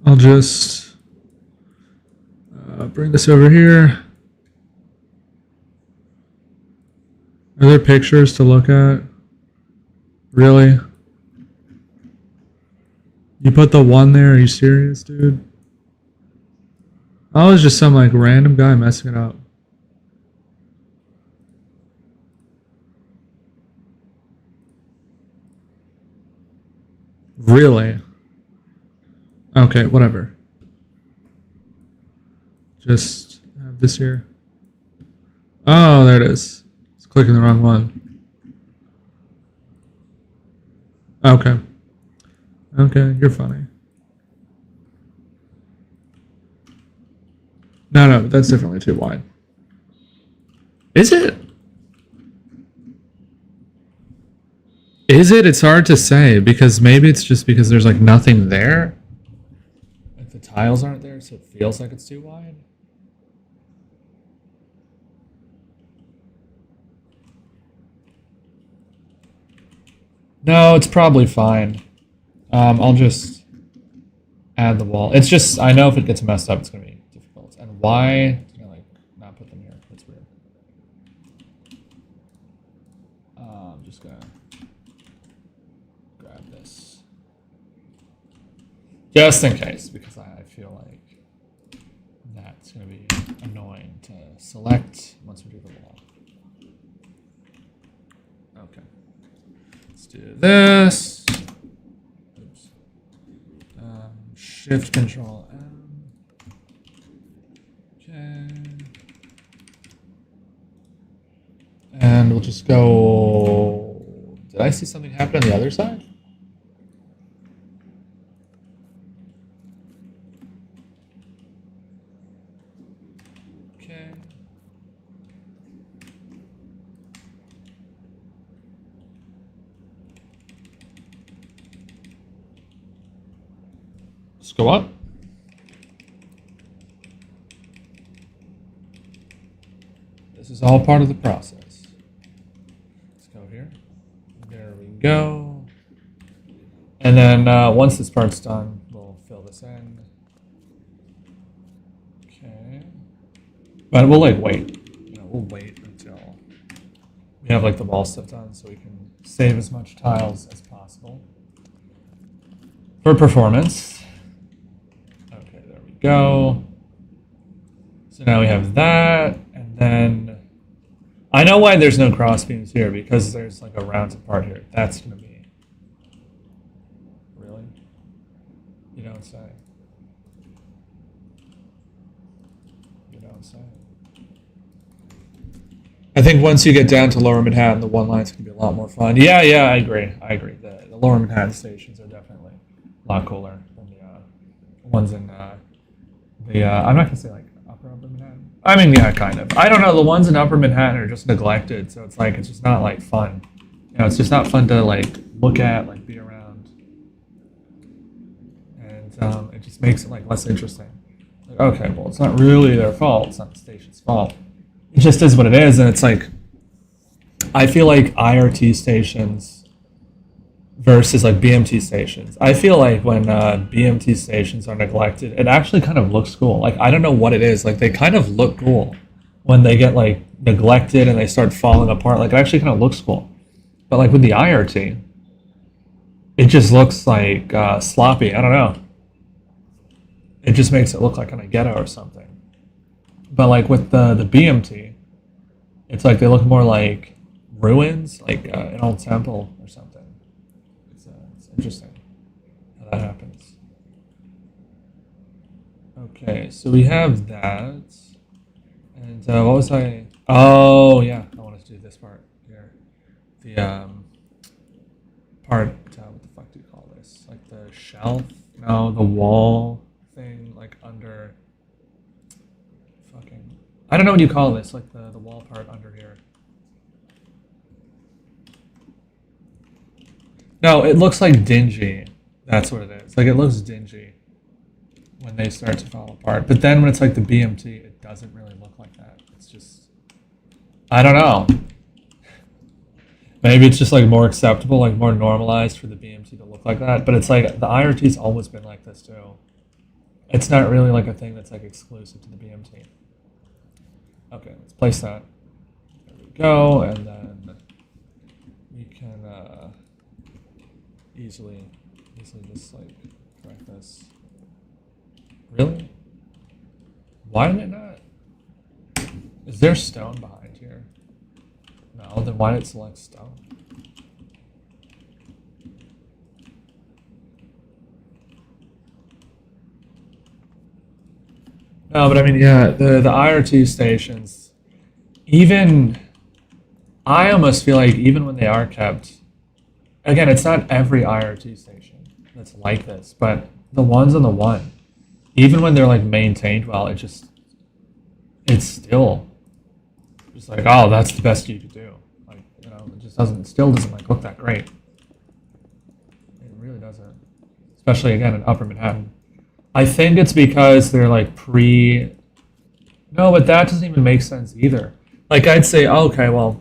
I'll just bring this over here. Are there pictures to look at? Really? You put the one there? Are you serious, dude? Oh, it's just some like random guy messing it up. Really? Okay, whatever. Just have this here. Oh, there it is. It's clicking the wrong one. Okay. Okay, you're funny. No, that's definitely too wide. Is it? Is it? It's hard to say because maybe it's just because there's like nothing there. Like the tiles aren't there, so it feels like it's too wide. No, it's probably fine. I'll just add the wall. It's just, I know if it gets messed up, it's going to be difficult. And why? I'm going to like not put them here. That's weird. I'm just going to grab this. Just in case, because I feel like that's going to be annoying to select once we do the wall. Okay. Let's do this. Oops. Shift Control M. Okay. And we'll just go. Did I see something happen on the other side? Okay. Let's go up. This is all part of the process. Let's go here. There we go. And then once this part's done, we'll fill this in. Okay. But we'll like wait. We'll wait until we have like the wall stuff done so we can save as much tiles as possible for performance. Okay, there we go. So now we have that, and then I know why there's no cross beams here, because there's like a rounded part here. That's gonna be really? You don't say. You don't say. I think once you get down to Lower Manhattan, the one line's gonna be a lot more fun. Yeah, I agree. The Lower Manhattan stations are definitely a lot cooler than the ones in I'm not gonna say like Upper Manhattan. I mean, yeah, kind of. I don't know. The ones in Upper Manhattan are just neglected, so it's like it's just not like fun. It's just not fun to like look at, like be around, and it just makes it like less interesting. Like, okay, well, it's not really their fault. It's not the station's fault. It just is what it is, and it's like I feel like IRT stations versus like BMT stations. I feel like when BMT stations are neglected, it actually kind of looks cool. Like I don't know what it is. Like they kind of look cool when they get like neglected and they start falling apart. Like it actually kind of looks cool. But like with the IRT, it just looks like sloppy. I don't know. It just makes it look like kind of ghetto or something. But like with the BMT, it's like they look more like ruins, like an old temple or something. It's interesting how that happens. Okay, so we have that. And what was I? Oh, yeah, I wanted to do this part here. The part, what the fuck do you call this? Like the shelf? No, the wall thing, like under fucking. I don't know what you call this, like the wall part under here. No, it looks like dingy. That's what it is. Like it looks dingy when they start to fall apart. But then when it's like the BMT, it doesn't really look like that. It's just, I don't know. Maybe it's just like more acceptable, like more normalized for the BMT to look like that. But it's like the IRT's always been like this too. It's not really like a thing that's like exclusive to the BMT. Okay, let's place that. There we go, and then we can easily just like correct this. Really? Why did it not? Is there stone behind here? No, then why did it select stone? No, but I mean, yeah, the IRT stations, even, I almost feel like even when they are kept, again, it's not every IRT station that's like this, but the ones on the one, even when they're like maintained well, it's still just like, oh, that's the best you could do. Like, it just still doesn't like look that great. It really doesn't. Especially again in Upper Manhattan. I think it's because they're like no, but that doesn't even make sense either. Like I'd say, oh, okay, well,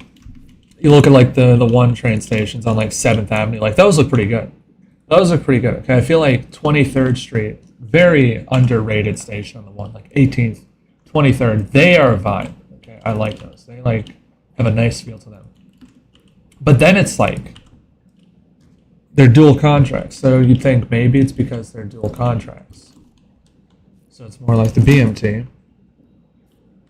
you look at like the one train stations on like 7th Avenue, like those look pretty good. Those are pretty good. Okay, I feel like 23rd Street, very underrated station on the one, like 18th, 23rd, they are a vibe. Okay, I like those. They like have a nice feel to them. But then it's like they're dual contracts, so you'd think maybe it's because they're dual contracts. So it's more like the BMT.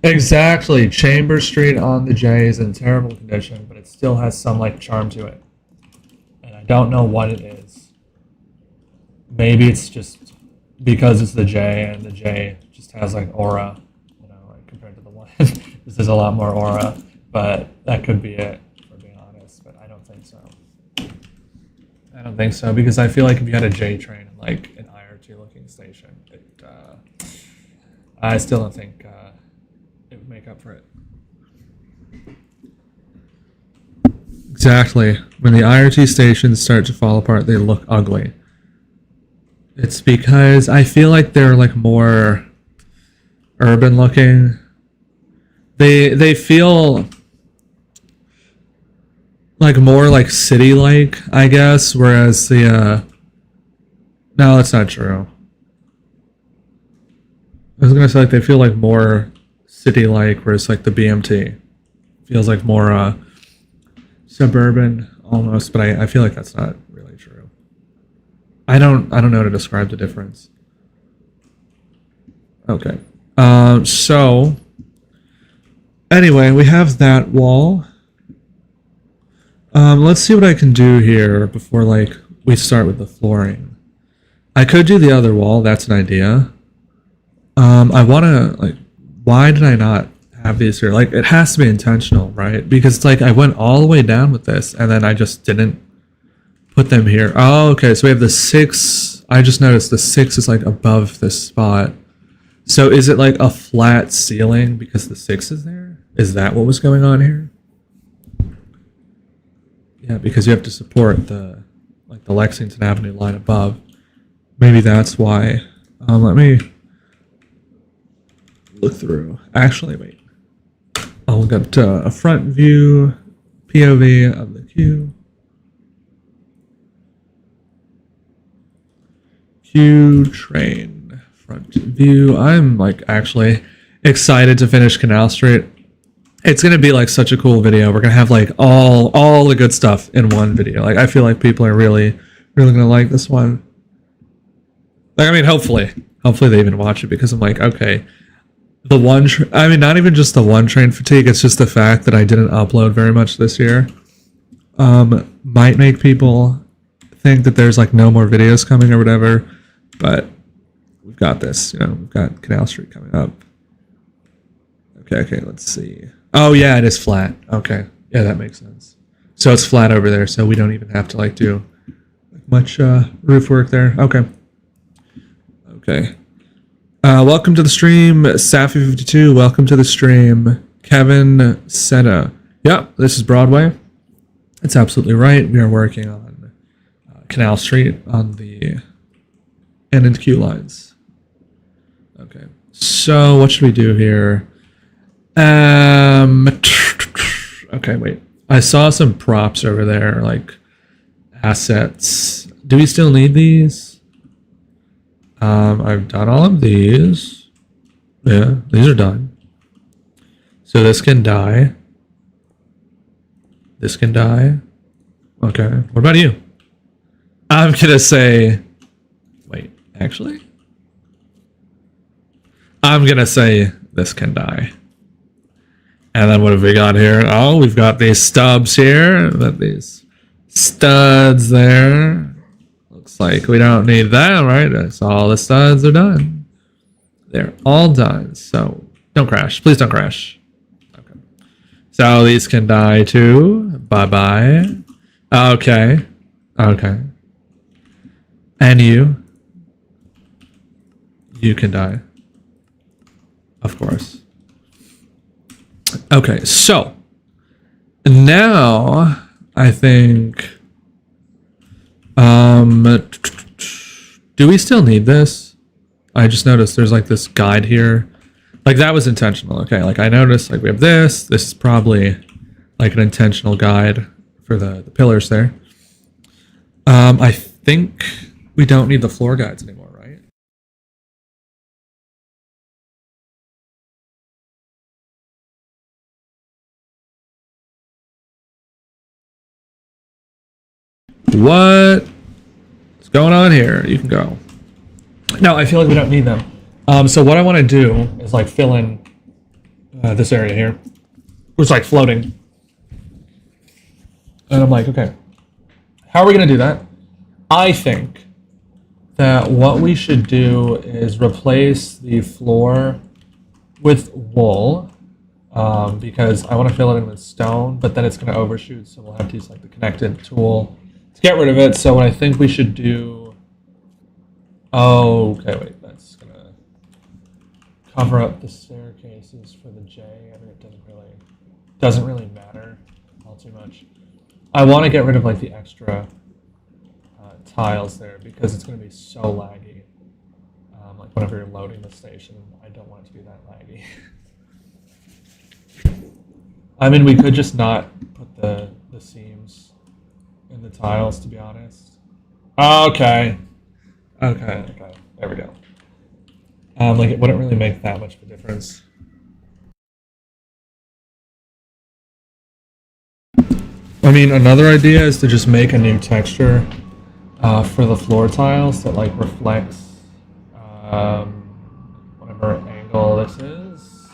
Exactly. Chambers Street on the J is in terrible condition, but it still has some like charm to it. And I don't know what it is. Maybe it's just because it's the J, and the J just has like aura, like compared to the one. This is a lot more aura, but that could be it, for being honest. But I don't think so. I don't think so, because I feel like if you had a J train in like an IRT looking station, I still don't think it would make up for it. Exactly. When the IRT stations start to fall apart, they look ugly. It's because I feel like they're like more urban looking. They feel like more like city like, I guess, whereas the no, that's not true. I was gonna say like they feel like more city like, whereas like the BMT feels like more suburban almost, but I feel like that's not really true. I don't know how to describe the difference. Okay. So anyway, we have that wall. Let's see what I can do here before like we start with the flooring. I could do the other wall, that's an idea. I wanna like, why did I not have these here? Like, it has to be intentional, right? Because it's like I went all the way down with this and then I just didn't put them here. Oh, okay, so we have the 6. I just noticed the 6 is like above this spot. So is it like a flat ceiling because the 6 is there? Is that what was going on here? Yeah, because you have to support the Lexington Avenue line above. Maybe that's why. Let me look through. Actually, wait. I'll look up to a front view, POV of the queue. Queue train front view. I'm like actually excited to finish Canal Street. It's gonna be like such a cool video. We're gonna have like all the good stuff in one video. Like I feel like people are really gonna like this one. Like I mean, hopefully they even watch it, because I'm like, okay, the one. I mean, not even just the one train fatigue. It's just the fact that I didn't upload very much this year. Might make people think that there's like no more videos coming or whatever, but we've got this. We've got Canal Street coming up. Okay, let's see. Oh yeah, it is flat. Okay, yeah, that makes sense. So it's flat over there, so we don't even have to like do much roof work there. Okay. Welcome to the stream, Safi52. Welcome to the stream, Kevin Seta. Yep, this is Broadway. That's absolutely right. We are working on Canal Street on the N and Q lines. Okay, so what should we do here? Okay, wait. I saw some props over there, like assets. Do we still need these? I've done all of these. Yeah, these are done. So this can die. This can die. Okay, what about you? I'm gonna say, wait, actually? I'm gonna say this can die. And then what have we got here? Oh, we've got these stubs here. Got these studs there. Looks like we don't need that, right? So all the studs are done. They're all done. So don't crash. Please don't crash. Okay. So these can die too. Bye-bye. Okay. And you can die. Of course. Okay, so now I think do we still need this? I just noticed there's like this guide here. Like that was intentional. Okay, like I noticed like we have this. This is probably like an intentional guide for the pillars there. I think we don't need the floor guides anymore, right? What's going on here? You can go. No, I feel like we don't need them. So what I want to do is like fill in this area here, which is like floating. And I'm like, okay, how are we going to do that? I think that what we should do is replace the floor with wool, because I want to fill it in with stone, but then it's going to overshoot, so we'll have to use like the connected tool to get rid of it. So what I think we should do. Oh, okay, wait, that's going to cover up the staircases for the J. I mean, it doesn't really matter all too much. I want to get rid of like the extra tiles there because it's going to be so laggy. Like whenever you're loading the station, I don't want it to be that laggy. I mean, we could just not put the seams in the tiles, to be honest. Okay. Okay. There we go. Like it wouldn't really make that much of a difference. I mean, another idea is to just make a new texture for the floor tiles that like reflects um, whatever angle this is.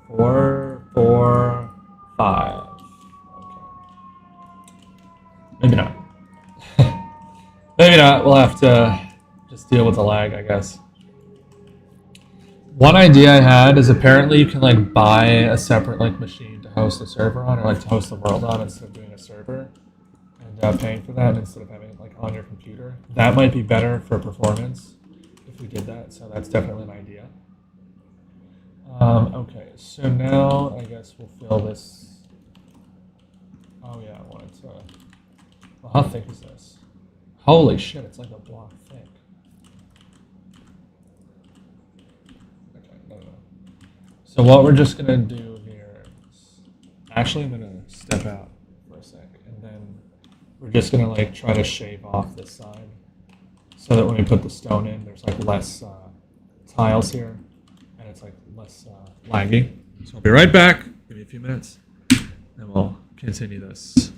4, 4, 5. Okay. Maybe not. Maybe not. We'll have to just deal with the lag, I guess. One idea I had is apparently you can like buy a separate like machine to host a server on, or like to host the world on instead of doing a server and paying for that instead of having it like on your computer. That might be better for performance if we did that. So that's definitely an idea. Okay, so now I guess we'll fill this. Oh yeah, I wanted to. Well, how thick is this? Holy shit, it's like a block thick. Okay, no. So what we're just gonna do here is, actually I'm gonna step out for a sec, and then we're just gonna like try to shave off this side, so that when we put the stone in, there's like less tiles here, and it's like less laggy. So I'll be right back. Give me a few minutes, and we'll continue this.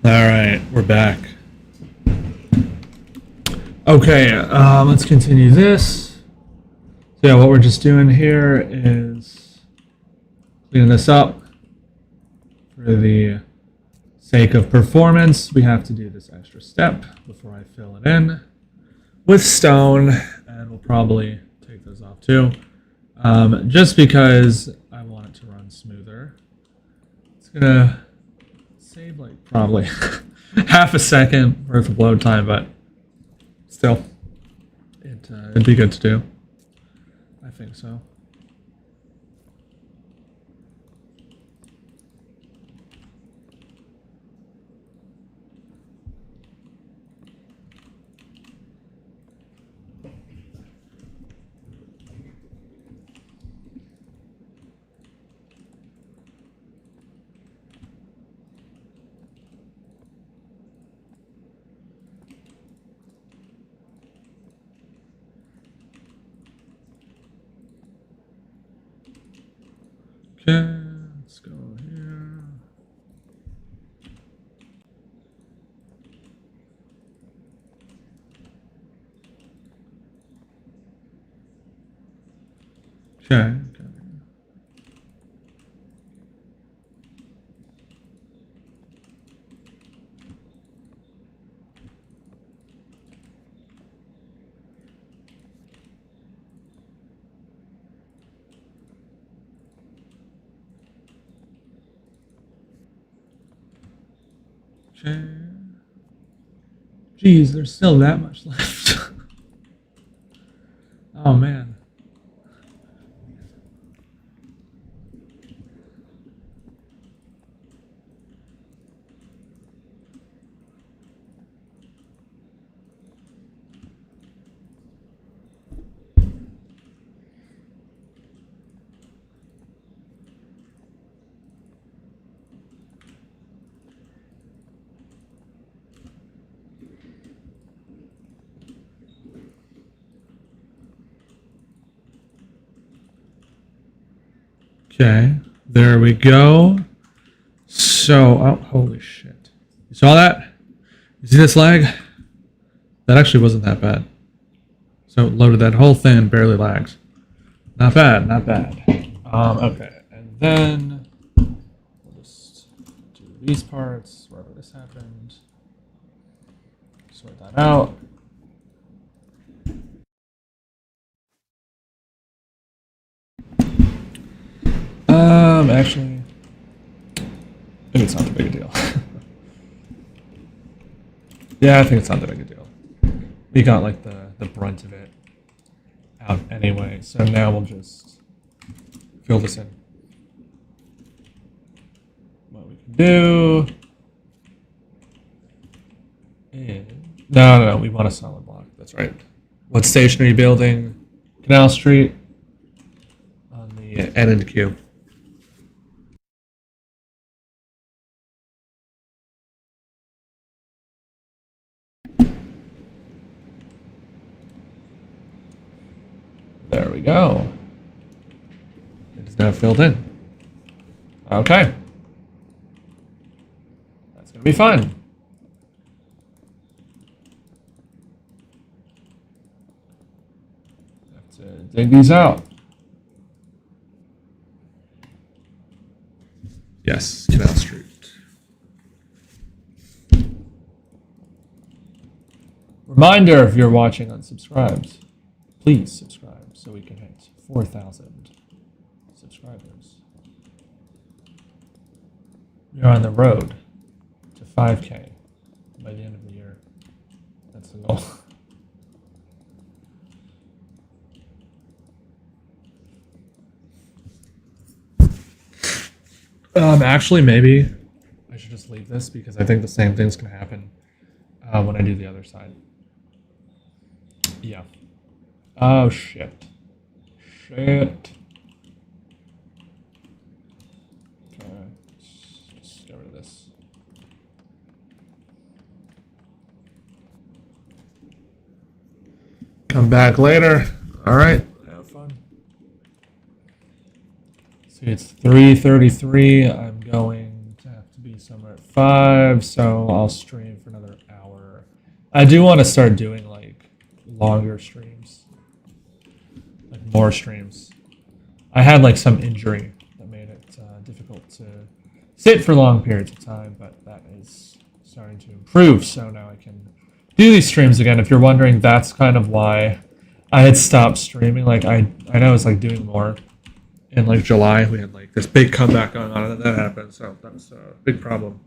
All right, we're back. Okay, let's continue this. So yeah, what we're just doing here is cleaning this up. For the sake of performance, we have to do this extra step before I fill it in with stone, and we'll probably take those off too, just because I want it to run smoother. It's gonna save like probably half a second worth of load time, but still, it'd be good to do. I think so. Okay, let's go here. Okay. Okay. Jeez, there's still that much left. Oh man. Okay, there we go. So, oh, holy shit. You saw that? You see this lag? That actually wasn't that bad. So it loaded that whole thing and barely lagged. Not bad, not bad. Okay, and then we'll just do these parts, wherever this happened. Sort that out. Actually, I think it's not that big a deal. Yeah, I think it's not that big a deal. We got like the brunt of it out anyway, so now we'll just fill this in. What we can do is... No, we want a solid block. That's right. What stationary building? Canal Street on the N and Q. There we go. It is now filled in. Okay. That's going to be fun. Have to dig these out. Yes, Canal Street. Reminder, if you're watching unsubscribed, please subscribe so we can hit 4,000 subscribers. We are on the road to 5K by the end of the year. That's the goal. Actually, maybe I should just leave this because I think the same thing's going to happen when I do the other side. Yeah. Oh, shit. Shit. Okay. Just get rid of this. Come back later. All right. Have fun. See, it's 3:33. I'm going to have to be be somewhere at 5, so I'll stream for another hour. I do want to start doing like longer streams, like more streams. I had like some injury that made it difficult to sit for long periods of time, but that is starting to improve. So now I can do these streams again. If you're wondering, that's kind of why I had stopped streaming. Like I know it's like doing more in like July. We had like this big comeback going on, and that happened. So that was a big problem.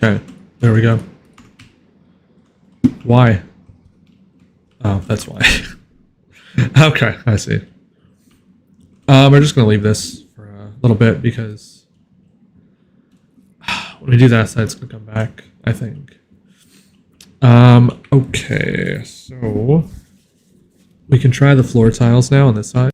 Okay, there we go. Why? Oh, that's why. Okay, I see. We're just gonna leave this for a little bit because when we do that side, it's gonna come back, I think. Okay, so we can try the floor tiles now on this side.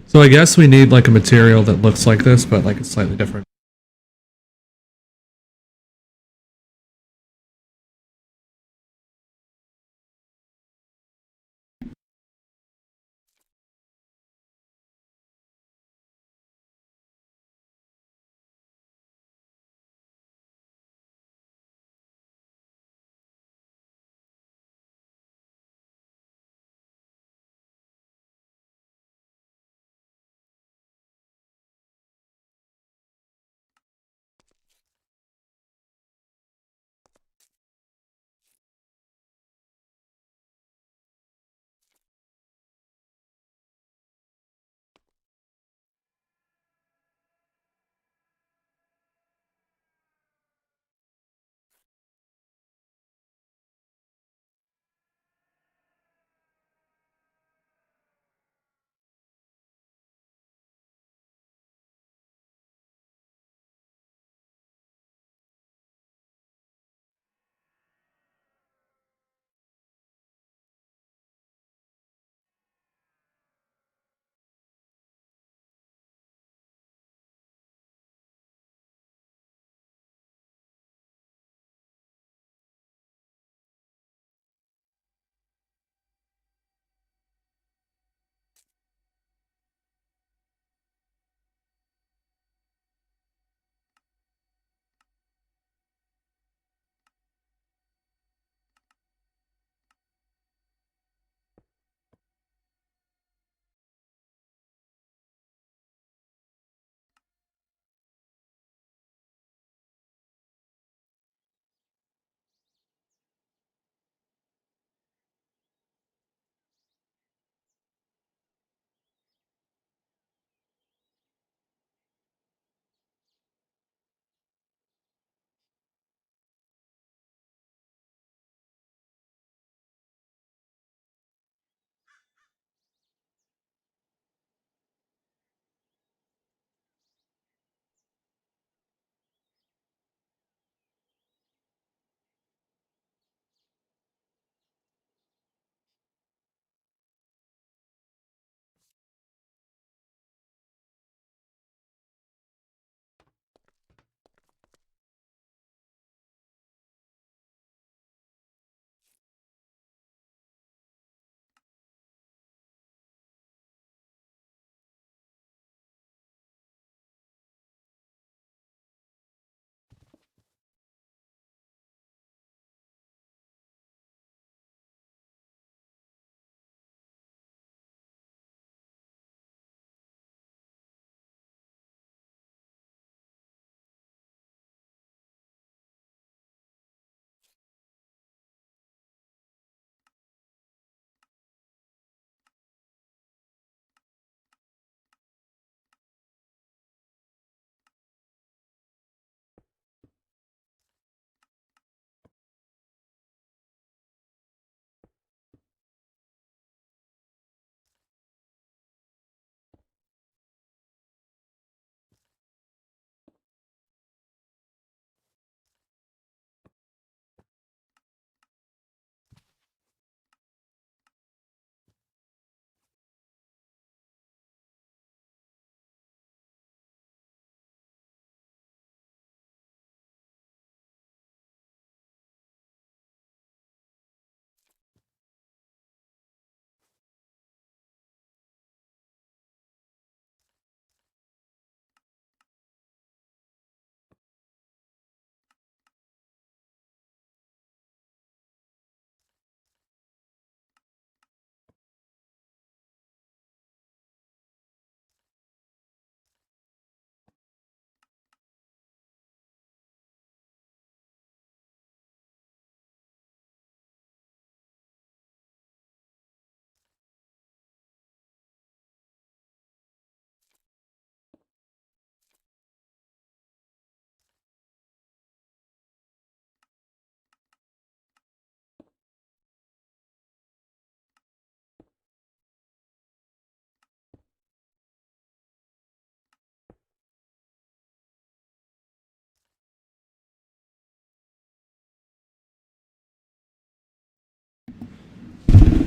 So I guess we need like a material that looks like this, but like it's slightly different.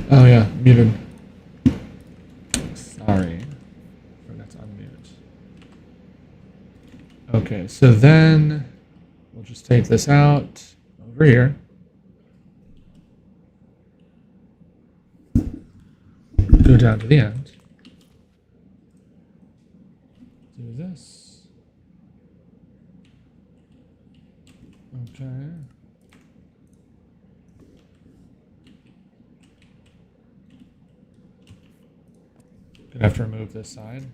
Oh yeah, muted. Sorry. Forgot to unmute. Okay, so then we'll just take this out over here. Go down to the end. Do this. Okay. Gonna have to remove this side.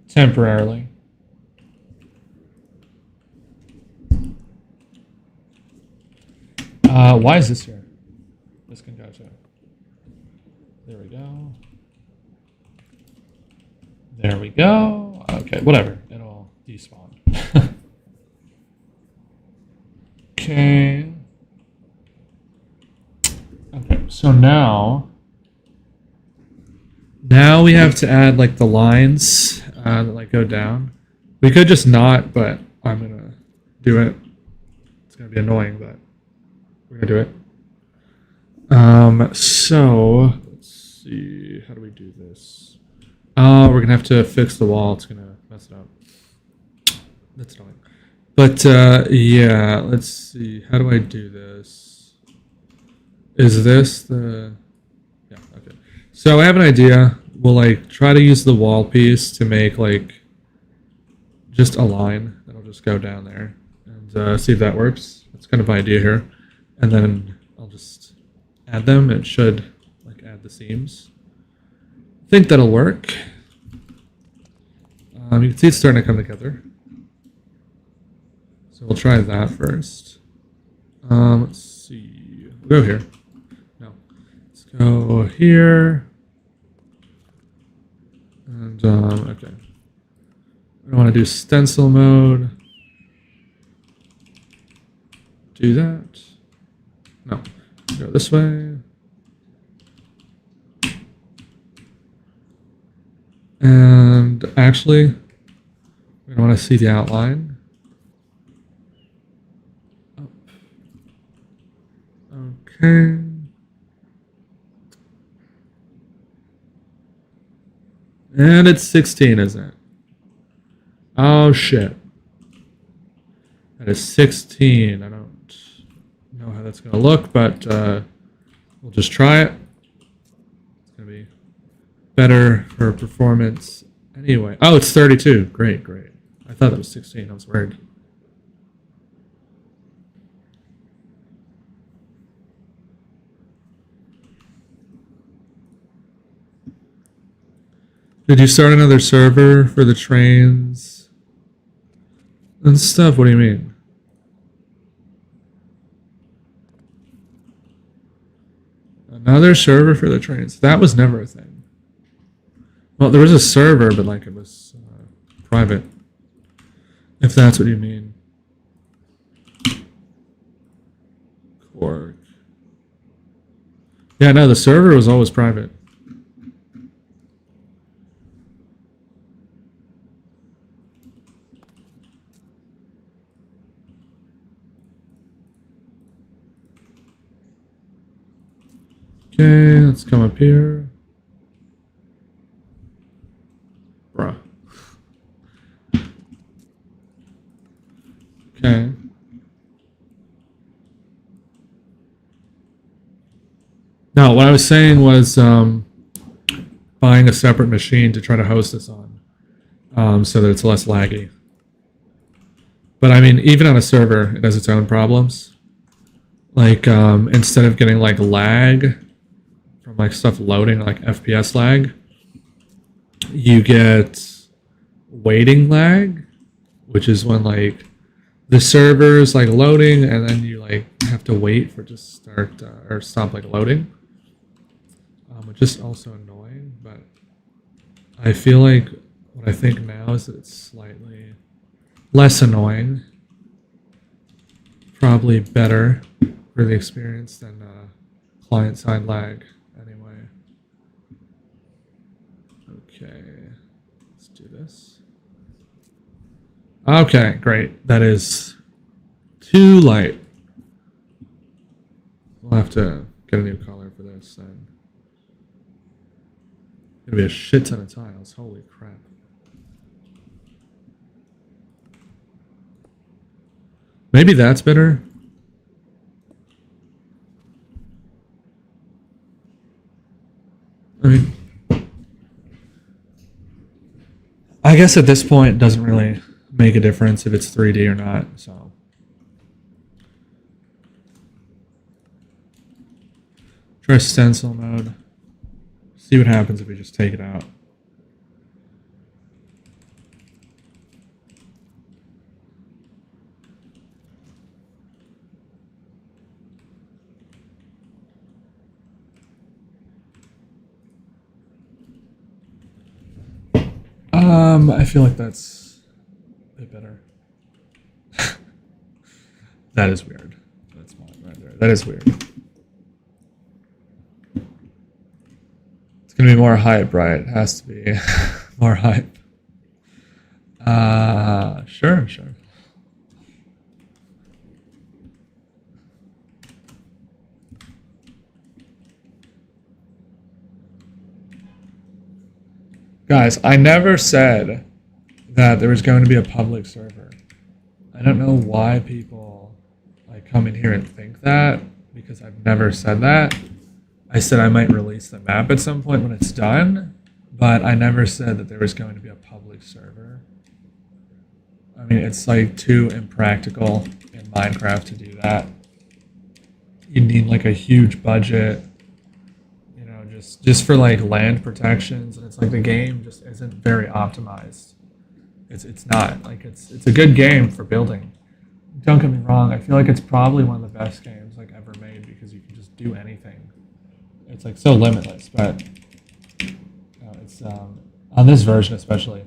Temporarily. Why is this here? This can go too. There we go. There we go. Okay, whatever. It'll despawn. Okay. Okay, so now we have to add like the lines that like go down. We could just not, but I'm gonna do it. It's gonna be annoying, but we're gonna do it. So let's see. How do we do this? We're gonna have to fix the wall. It's gonna mess it up. That's annoying. But yeah, let's see. How do I do this? Is this the? Yeah. Okay. So I have an idea. We'll like try to use the wall piece to make like just a line that'll just go down there and see if that works. That's kind of my idea here. And then I'll just add them. It should like add the seams. I think that'll work. You can see it's starting to come together. So we'll try that first. Let's see. We'll go here. No. Let's go here. And, okay. I want to do stencil mode. Do that. No. Go this way. And actually, we want to see the outline. Up. Okay. And it's 16, isn't it? Oh shit. That is 16. I don't know how that's going to look, but we'll just try it. It's going to be better for performance anyway. Oh, it's 32. Great, great. I thought that was 16. I was worried. Did you start another server for the trains and stuff? What do you mean? Another server for the trains? That was never a thing. Well, there was a server, but like it was private. If that's what you mean. Cork. Yeah, no, the server was always private. Okay, let's come up here. Bruh. Okay. Now, what I was saying was buying a separate machine to try to host this on so that it's less laggy. But I mean, even on a server, it has its own problems. Like, instead of getting like lag from like stuff loading, like FPS lag, you get waiting lag, which is when like the server is like loading and then you like have to wait for it to start or stop like loading, which is also annoying. But I feel like what I think now is that it's slightly less annoying, probably better for the experience than client-side lag. Anyway, okay, let's do this. Okay, great. That is too light. We'll have to get a new color for this, then gonna be a shit ton of tiles. Holy crap. Maybe that's better. I mean, I guess at this point it doesn't really make a difference if it's 3D or not, so. Try stencil mode. See what happens if we just take it out. I feel like that's a bit better. That is weird. That's mine right there. That is weird. It's gonna be more hype, right? It has to be more hype. Sure. Guys, I never said that there was going to be a public server. I don't know why people like come in here and think that, because I've never said that. I said I might release the map at some point when it's done, but I never said that there was going to be a public server. I mean, it's like too impractical in Minecraft to do that. You need like a huge budget, you know, just for like land protections, and it's like the game just isn't very optimized. It's not like it's a good game for building. Don't get me wrong. I feel like it's probably one of the best games like ever made because you can just do anything. It's like so limitless, but you know, it's on this version especially.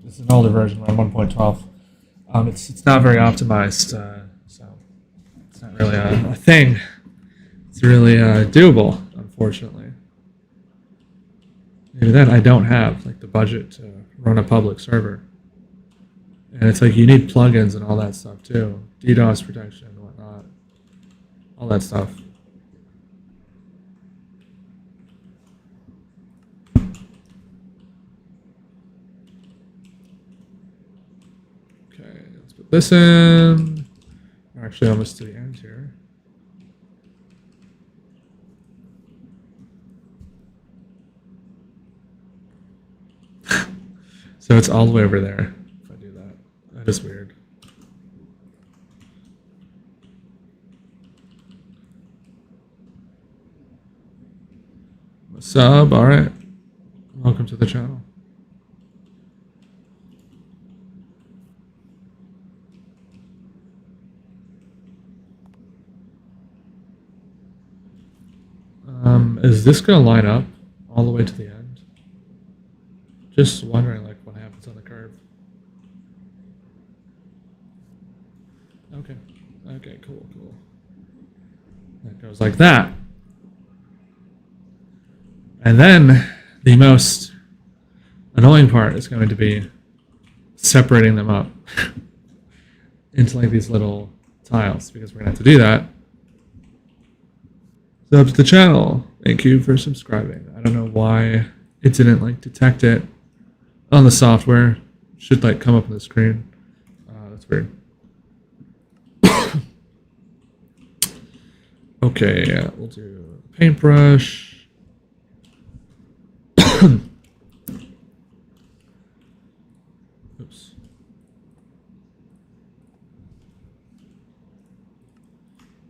This is an older version, we're on 1.12. It's not very optimized, so it's not really a thing. It's really doable, unfortunately. Maybe then I don't have like the budget to run a public server. And it's like you need plugins and all that stuff too. DDoS protection and whatnot. All that stuff. Okay, let's put this in. We're actually almost to the end here. So it's all the way over there. That is weird. Sub, alright. Welcome to the channel. Is this going to line up all the way to the end? Just wondering like what happens on the curve. Okay, cool. That goes like that. And then the most annoying part is going to be separating them up into like these little tiles, because we're going to have to do that. Sub to the channel. Thank you for subscribing. I don't know why it didn't like detect it on the software. It should like come up on the screen. That's weird. Okay, yeah, we'll do paintbrush. Oops.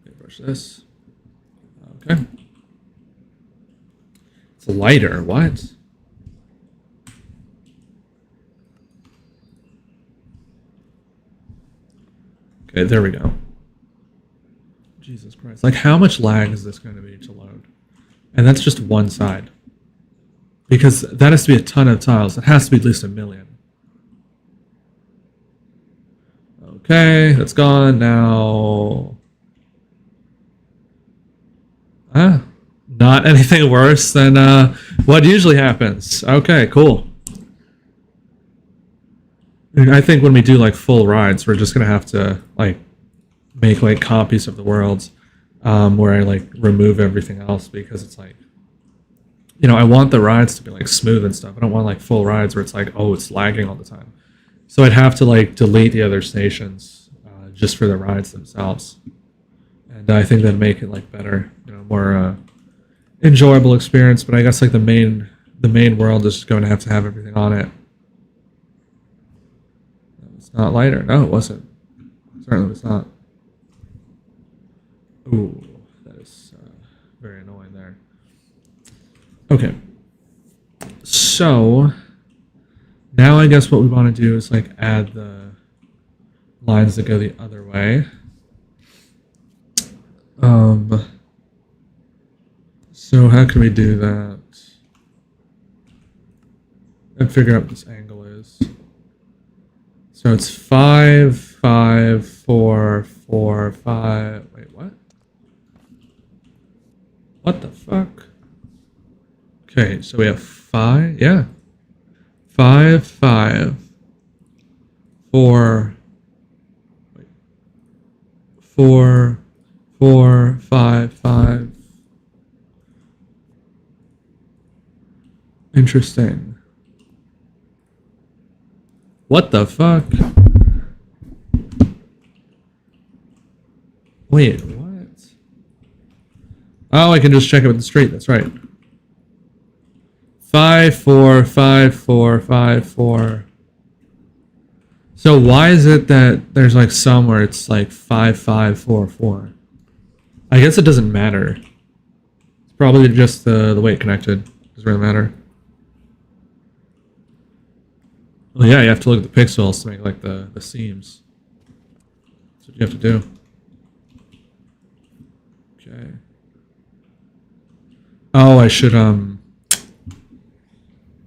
Paintbrush this. Okay. It's a lighter. What? Okay, there we go. Jesus Christ. Like, how much lag is this going to be to load? And that's just one side. Because that has to be a ton of tiles. It has to be at least 1 million. Okay, that's gone. Now... not anything worse than what usually happens. Okay, cool. I think when we do, like, full rides, we're just going to have to, like, make like copies of the worlds. where I like remove everything else because it's like, I want the rides to be like smooth and stuff. I don't want like full rides where it's like, oh, it's lagging all the time. So I'd have to like delete the other stations just for the rides themselves, and I think that'd make it like better, more enjoyable experience. But I guess like the main world is going to have everything on it. It's not lighter. No, it wasn't. Certainly was not. Ooh, that is very annoying there. Okay. So now I guess what we want to do is like add the lines that go the other way. So how can we do that? And figure out what this angle is. So it's 5, 5, 4, 4, 5. Wait, what? What the fuck? Okay, so we have 5. Yeah. 5, 5, 4. Wait. 4, 4, 5, 5. Interesting. What the fuck? Wait, what? Oh, I can just check it with the street. That's right. 5, 4, 5, 4, 5, 4. So why is it that there's like somewhere it's like 5, 5, 4, 4? I guess it doesn't matter. It's probably just the way it connected. Doesn't really matter. Well, yeah, you have to look at the pixels to make like the seams. That's what you have to do. Okay. Oh, I should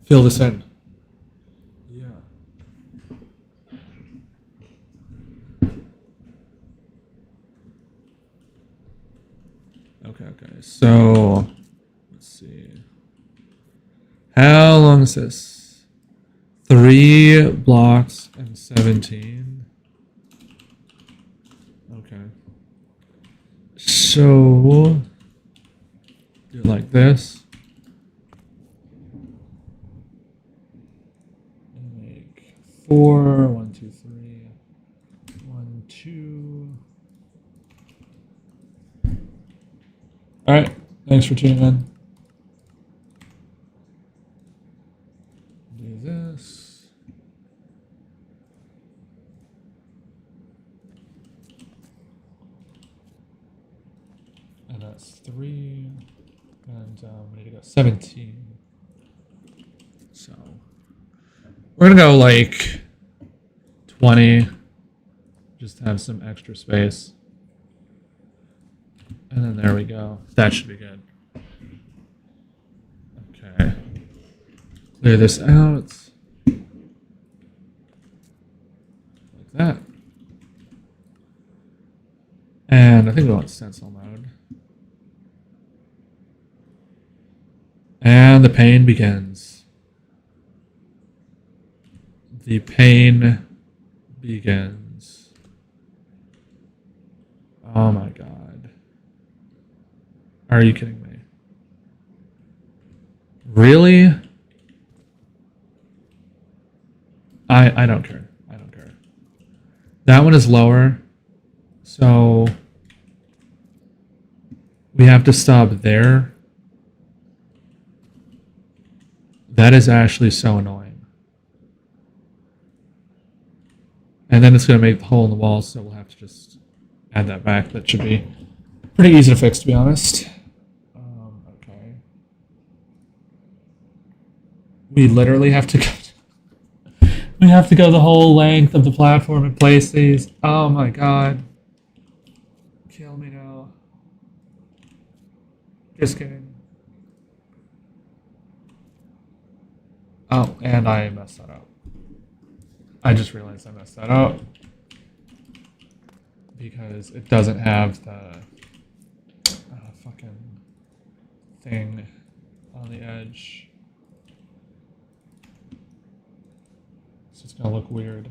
fill this in. Yeah. Okay. So let's see. How long is this? 3 blocks and 17. Okay. So do it like this. Make 4. 1, 2, 3. 1, 2. All right. Thanks for tuning in. Do this. And that's 3. And we need to go 17. So we're going to go like 20. Just to have some extra space. And then there we go. That should be good. Okay. Clear this out. Like that. And I think we want stencil mode. And the pain begins. The pain begins. Oh my god. Are you kidding me? Really? I don't care. I don't care. That one is lower. So we have to stop there. That is actually so annoying. And then it's going to make the hole in the wall, so we'll have to just add that back. That should be pretty easy to fix, to be honest. Okay. We literally have to go... We have to go the whole length of the platform and place these. Oh my god. Kill me now. Just kidding. Oh, and I messed that up. I just realized I messed that up. Because it doesn't have the fucking thing on the edge. So it's gonna look weird.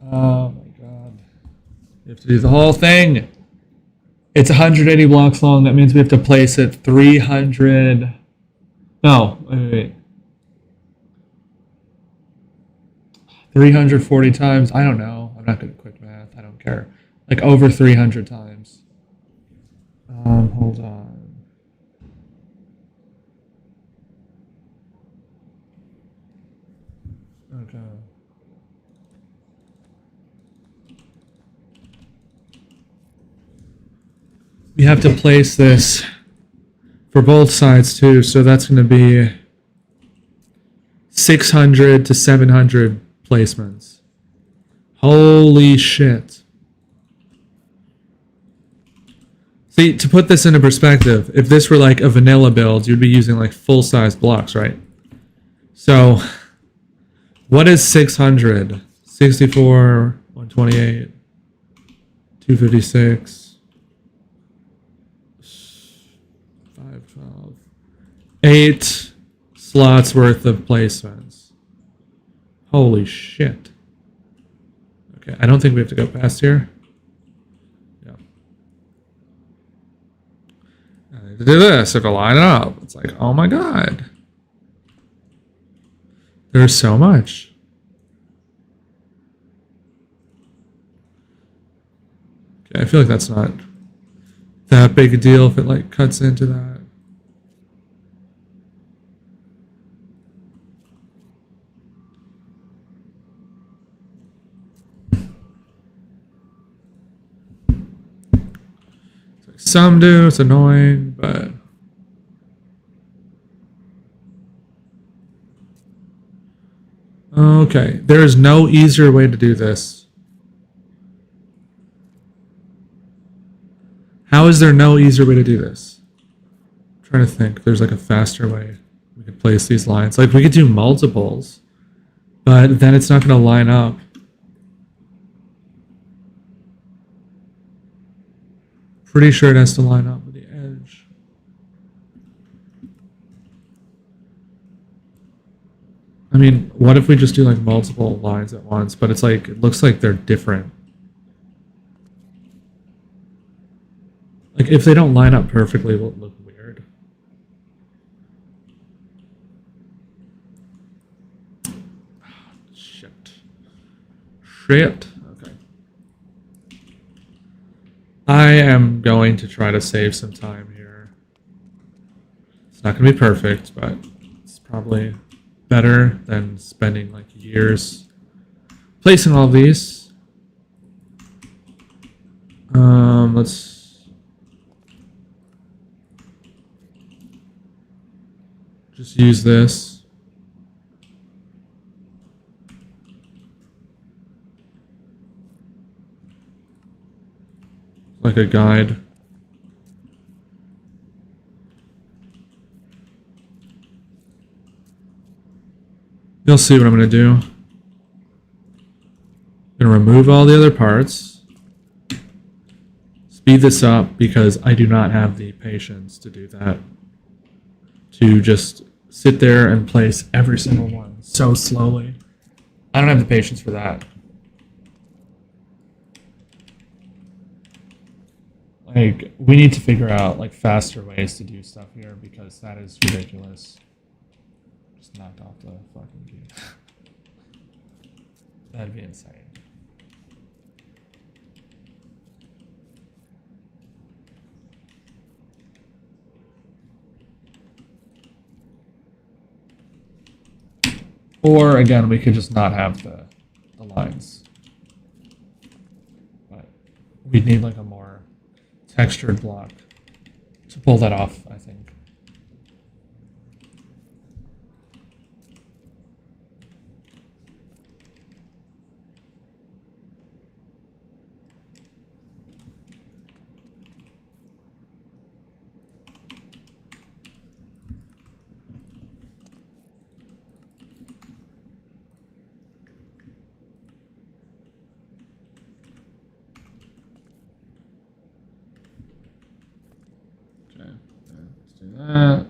Oh my god. You have to do the whole thing. It's 180 blocks long. That means we have to place it 300. No, wait. 340 times. I don't know. I'm not good at quick math. I don't care. Like over 300 times. Hold on. Okay. We have to place this for both sides too, so that's going to be 600 to 700 placements. Holy shit. See, to put this into perspective, if this were like a vanilla build, you'd be using like full-size blocks, right? So, what is 600? 64, 128, 256, 512. 8 slots worth of placements. Holy shit. Okay, I don't think we have to go past here. Yeah. I need to do this if I line it up. It's like, oh my god. There's so much. Okay, I feel like that's not that big a deal if it like cuts into that. Some do, it's annoying, but okay, there is no easier way to do this. How is there no easier way to do this? I'm trying to think. There's like a faster way we could place these lines. Like we could do multiples, but then it's not going to line up. Pretty sure it has to line up with the edge. I mean, what if we just do like multiple lines at once, but it's like, it looks like they're different. Like if they don't line up perfectly, will it look weird? Shit. Okay. I am going to try to save some time here. It's not going to be perfect, but it's probably better than spending like years placing all of these. Let's just use this. Like a guide. You'll see what I'm going to do. I'm going to remove all the other parts. Speed this up because I do not have the patience to do that. To just sit there and place every single one so slowly. I don't have the patience for that. Like, we need to figure out like faster ways to do stuff here because that is ridiculous. Just knocked off the fucking key. That'd be insane. Or again, we could just not have the lines. But we'd need like a more textured block to pull that off, I think. Let's do that.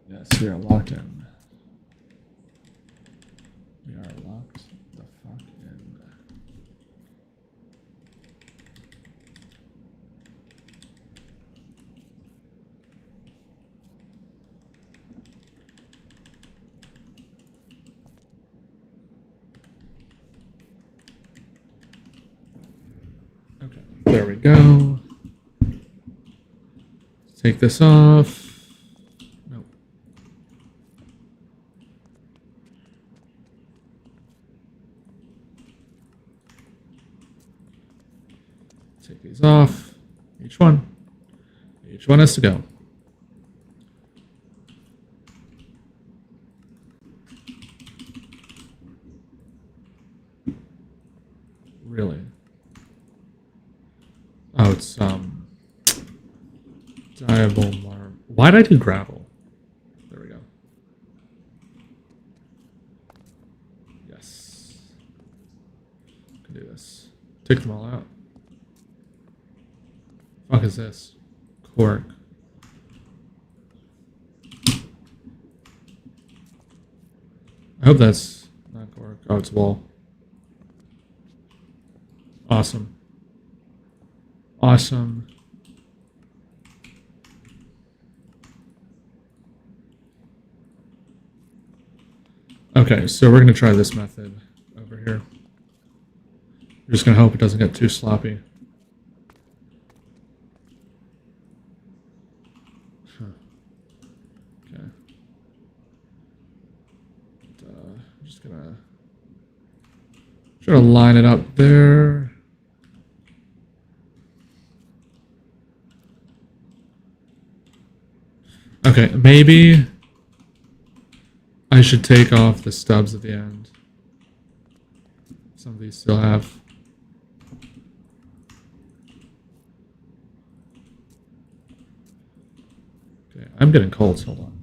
Yes, we are locked in. We are locked There we go. Take this off. Nope. Take these off. Each one. Each one has to go. Really? Oh, it's diable marble. Why did I do gravel? There we go. Yes. Can do this. Take them all out. Fuck is this? Cork. I hope that's not cork. Oh, it's wall. Awesome. Awesome. Okay, so we're going to try this method over here. We're just going to hope it doesn't get too sloppy. Okay. I'm just going to try to line it up there. Okay, maybe I should take off the stubs at the end. Some of these still have. Okay, I'm getting cold. Hold on.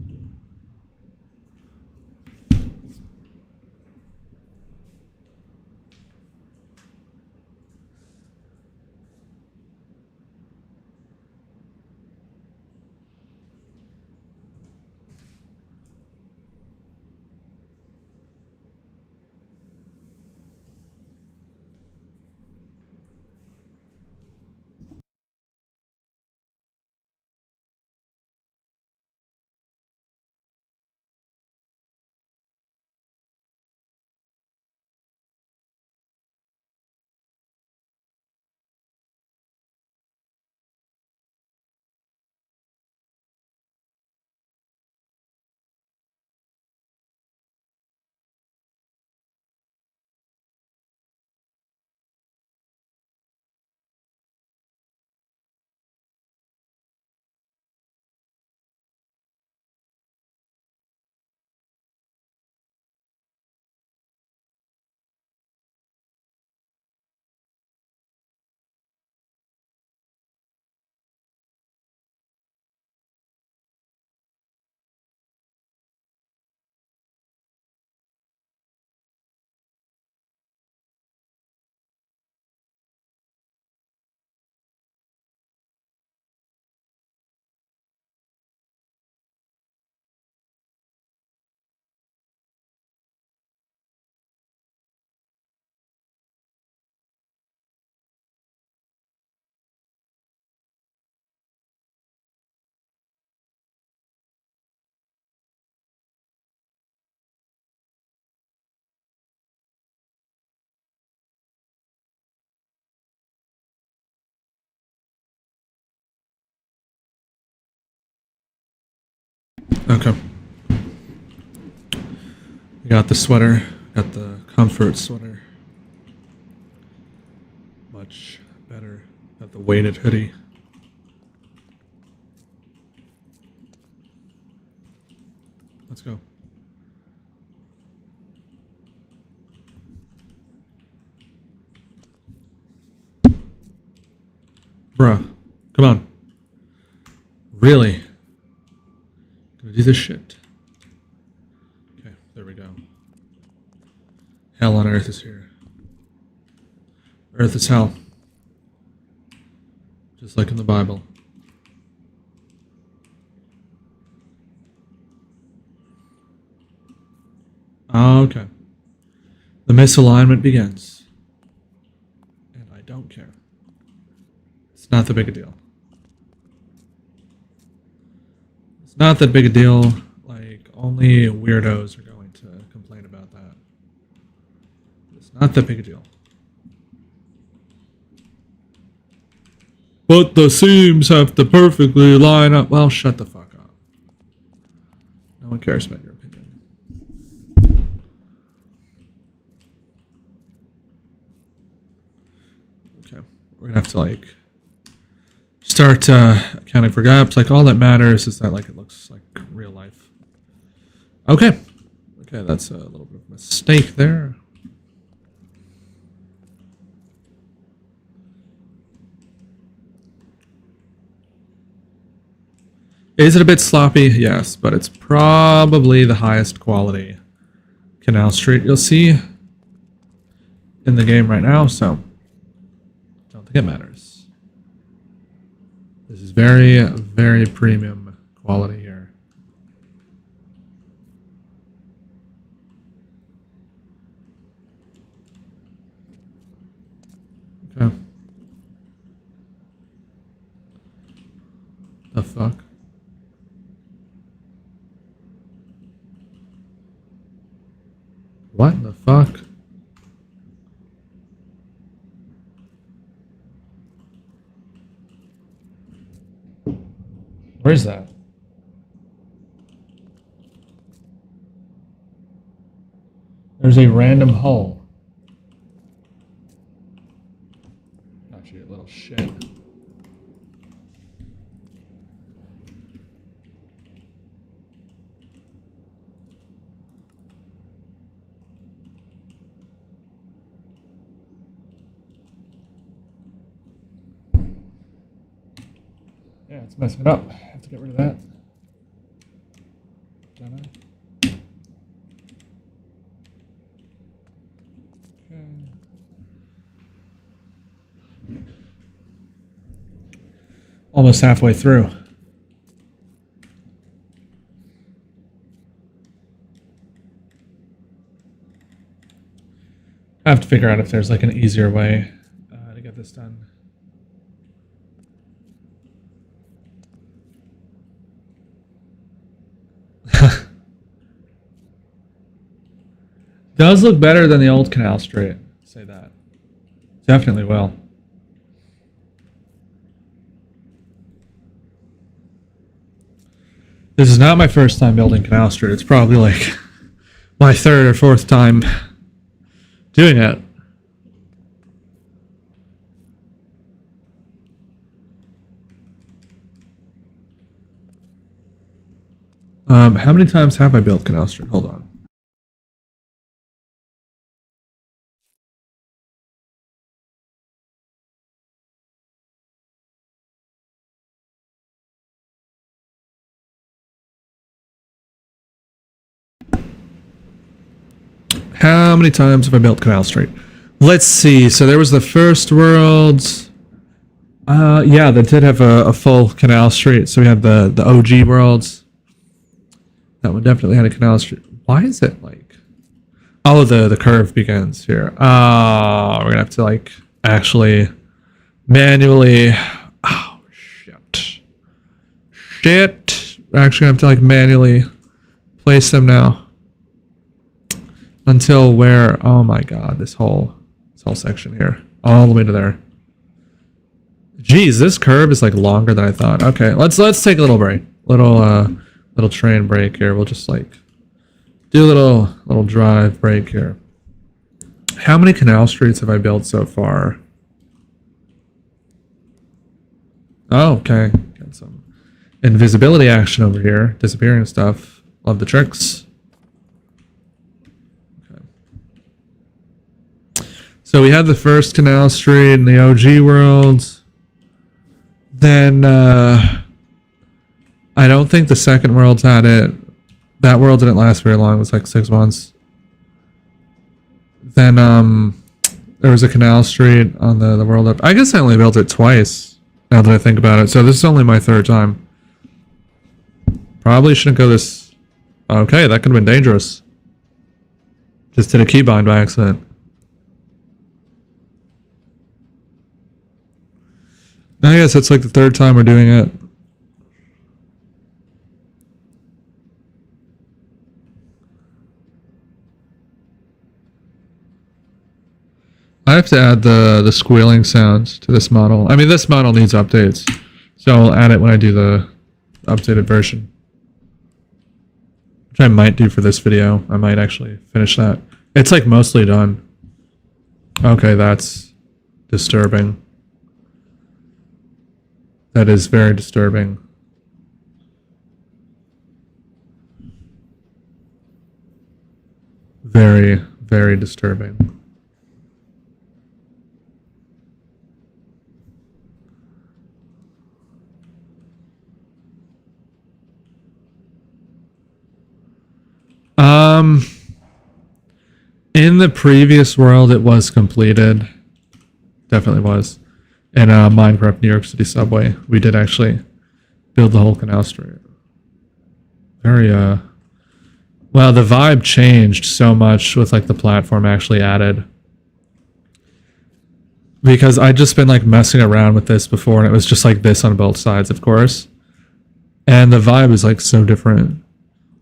Okay. Got the sweater. Got the comfort sweater. Much better. Got the weighted hoodie. Let's go. Bruh. Come on. Really? Gonna do this shit. Okay, there we go. Hell on earth is here. Earth is hell. Just like in the Bible. Okay. The misalignment begins. And I don't care. It's not that big a deal. It's not that big a deal. Like, only weirdos are going to complain about that. It's not that big a deal. But the seams have to perfectly line up. Well, shut the fuck up. No one cares about your opinion. Okay, we're gonna have to like start accounting for gaps. Like all that matters is that like it looks like real life. Okay, okay, that's a little bit of a mistake there. Is it a bit sloppy? Yes, but it's probably the highest quality Canal Street you'll see in the game right now, so don't think it matters. This is very, very premium quality here. Okay. The fuck? What the fuck? Where's that? There's a random hole. Got you, little shit. Yeah, it's messing it up. I have to get rid of that. Don't I? Okay. Almost halfway through. I have to figure out if there's like an easier way to get this done. Does look better than the old Canal Street. Say that. Definitely will. This is not my first time building Canal Street. It's probably like my third or fourth time doing it. How many times have I built Canal Street? Hold on. How many times have I built Canal Street? Let's see. So there was the first world. Yeah, that did have a full Canal Street. So we had the OG worlds. That one definitely had a Canal Street. Why is it like? Oh, the curve begins here. We're gonna have to like actually manually. Oh shit! Shit! We're actually gonna have to like manually place them now. Until where? Oh my god! This whole section here, all the way to there. Jeez, this curve is like longer than I thought. Okay, let's take a little break. Little train break here. We'll just like do a little drive break here. How many Canal Streets have I built so far? Oh, okay. Got some invisibility action over here. Disappearing stuff. Love the tricks. Okay. So we had the first Canal Street in the OG world. Then I don't think the second world's had it. That world didn't last very long. It was like 6 months. Then there was a Canal Street on the world up. I guess I only built it twice, now that I think about it. So this is only my third time. Probably shouldn't go this... Okay, that could have been dangerous. Just did a keybind by accident. I guess it's like the third time we're doing it. I have to add the squealing sounds to this model. I mean, this model needs updates, so I'll add it when I do the updated version, which I might do for this video. I might actually finish that. It's like mostly done. Okay, that's disturbing. That is very disturbing. Very, very disturbing. In the previous world, it was completed. Definitely was. In Minecraft New York City subway, we did actually build the whole Canal Street. Very, well, the vibe changed so much with like the platform actually added. Because I'd just been like messing around with this before, and it was just like this on both sides, of course. And the vibe is like so different.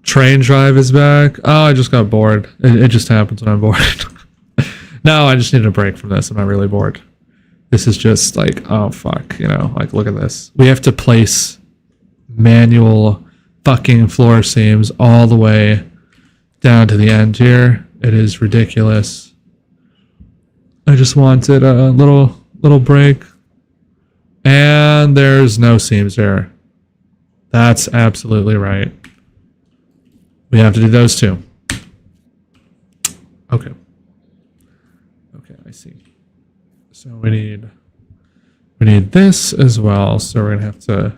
Train drive is back. Oh, I just got bored. It just happens when I'm bored. No, I just need a break from this. I'm not really bored. This is just like, oh fuck, you know, like look at this. We have to place manual fucking floor seams all the way down to the end here. It is ridiculous. I just wanted a little break. And there's no seams there. That's absolutely right. We have to do those too. Okay. Okay, I see. So we need this as well. So we're gonna have to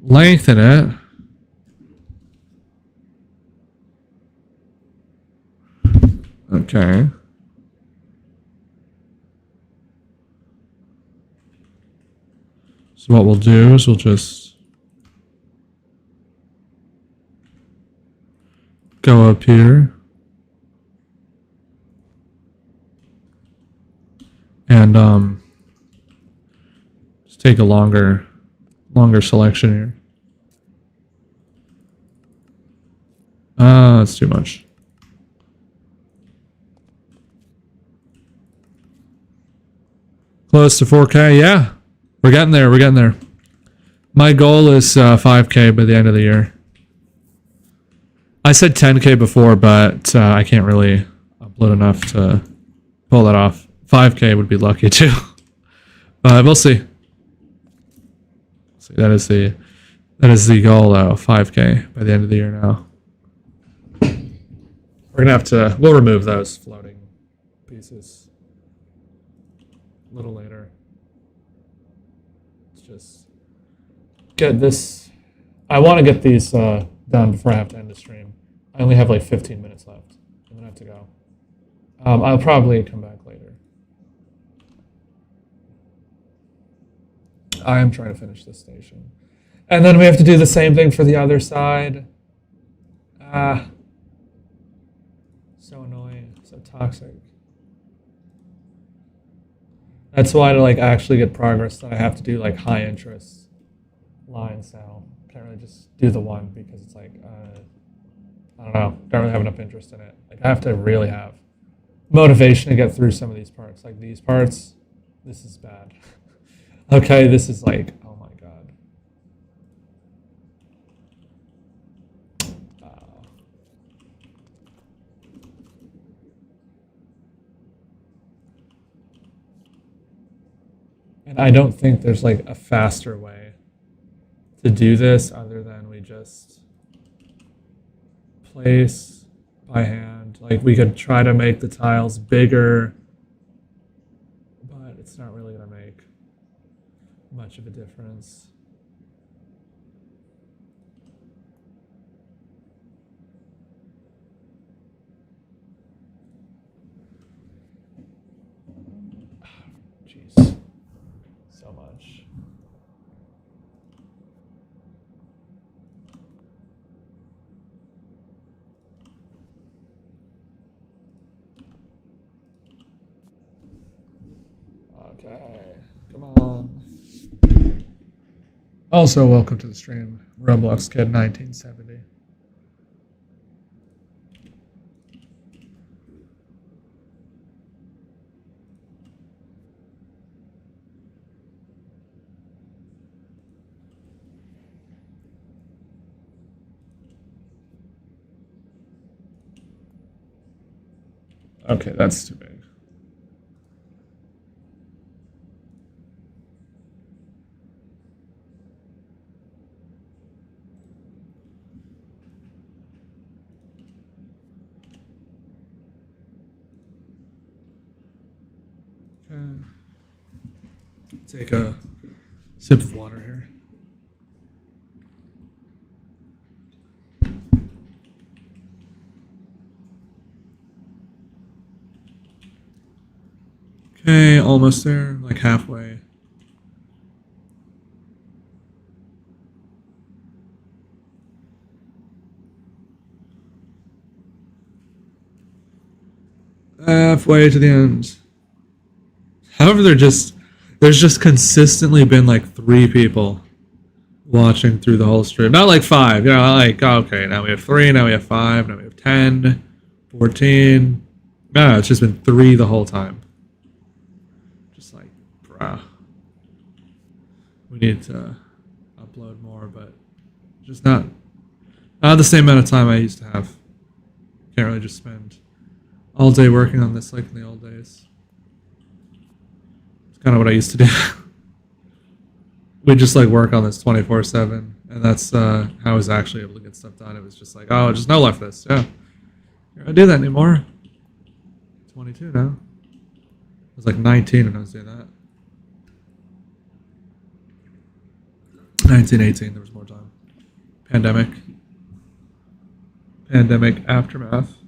lengthen it. Okay. So what we'll do is we'll just go up here and just take a longer selection here. That's too much. Close to 4K, yeah. We're getting there, we're getting there. My goal is 5K by the end of the year. I said 10K before, but I can't really upload enough to pull that off. 5K would be lucky too. But we'll see. See, that is the goal though, 5K by the end of the year now. We're gonna have to, we'll remove those floating pieces a little later. Let's just get this. I want to get these done before I have to end the stream. I only have like 15 minutes left, and then I have to go. I'll probably come back later. I am trying to finish this station. And then we have to do the same thing for the other side. So annoying, so toxic. That's why to like actually get progress that I have to do like high interest lines now. Can't really just do the one because it's like, I don't know, don't really have enough interest in it. Like I have to really have motivation to get through some of these parts. Like these parts, this is bad. Okay, this is like, oh my god. And I don't think there's like a faster way to do this other than we just place by hand. Like we could try to make the tiles bigger, but it's not really going to make much of a difference. Jeez, so much. Okay, come on. Also, welcome to the stream, Roblox Kid 1970. Okay, that's too big. Okay. Take a sip of water here. Okay, almost there, like halfway. Halfway to the end. However, there's just consistently been like 3 people watching through the whole stream. Not like 5, you know, like, okay, now we have 3, now we have 5, now we have 10, 14. No, it's just been 3 the whole time. Just like, bruh. We need to upload more, but just not the same amount of time I used to have. Can't really just spend all day working on this like in the old days. It's kind of what I used to do. We just like work on this 24/7, and that's how I was actually able to get stuff done. It was just like, oh, just no life this. Yeah, I don't do that anymore. 22 now. I was like 19 when I was doing that. 19, 18, there was more time. Pandemic aftermath.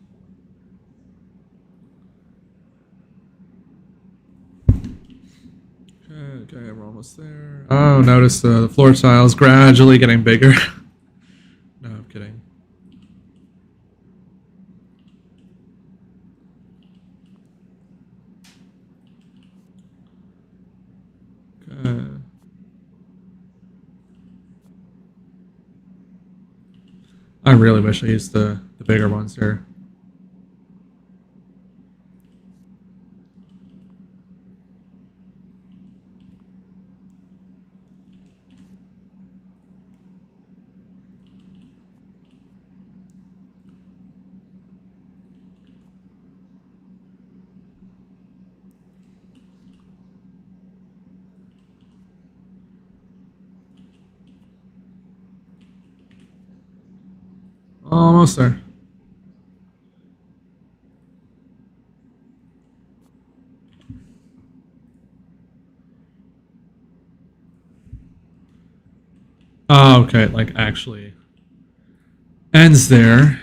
Okay, we're almost there. Oh, notice the floor tiles gradually getting bigger. No, I'm kidding. Okay. I really wish I used the bigger ones here. Almost there. Oh, okay, like actually ends there.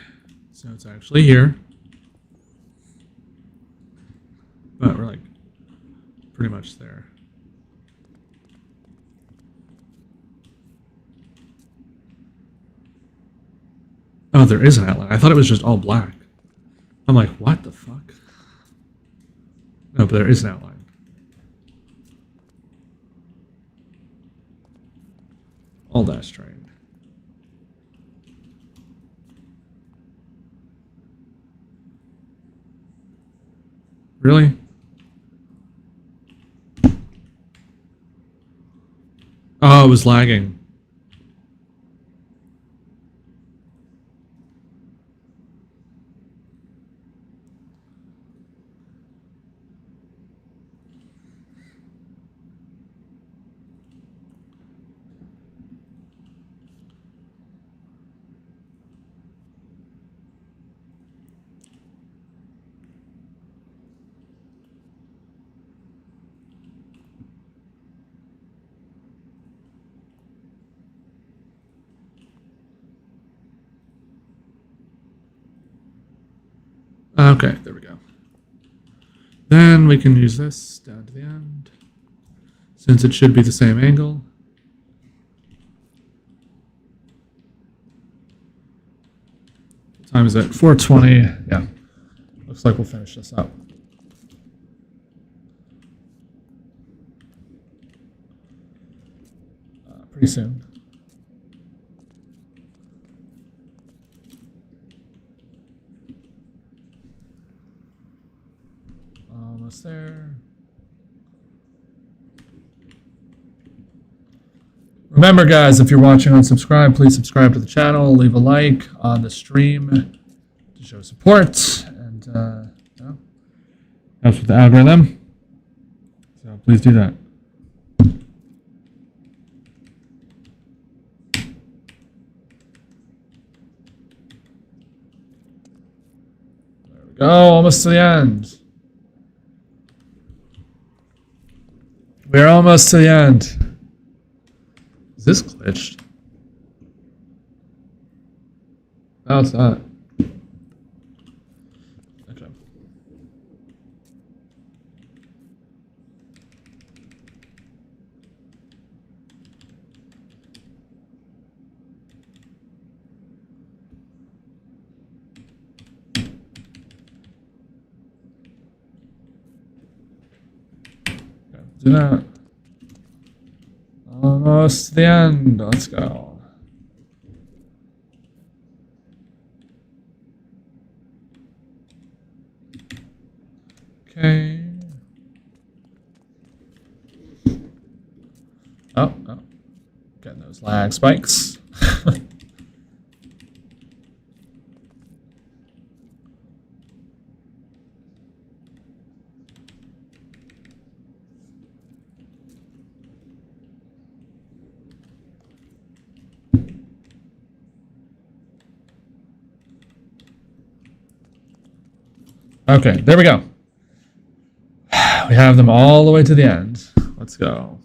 So it's actually here. But we're like pretty much there. Oh, there is an outline. I thought it was just all black. I'm like, what the fuck? No, but there is an outline. All dash train. Really? Oh, it was lagging. Okay, there we go. Then we can use this down to the end, since it should be the same angle. What time is it? 4:20. Yeah, looks like we'll finish this up. Pretty soon. Almost there. Remember, guys, if you're watching on subscribe, please subscribe to the channel. Leave a like on the stream to show support. And Helps with the algorithm. So please do that. There we go, almost to the end. We're almost to the end. Is this glitched? No, it's not. Okay. Do that. Almost to the end. Let's go. Okay. Oh. Getting those lag spikes. Okay, there we go. We have them all the way to the end. Let's go.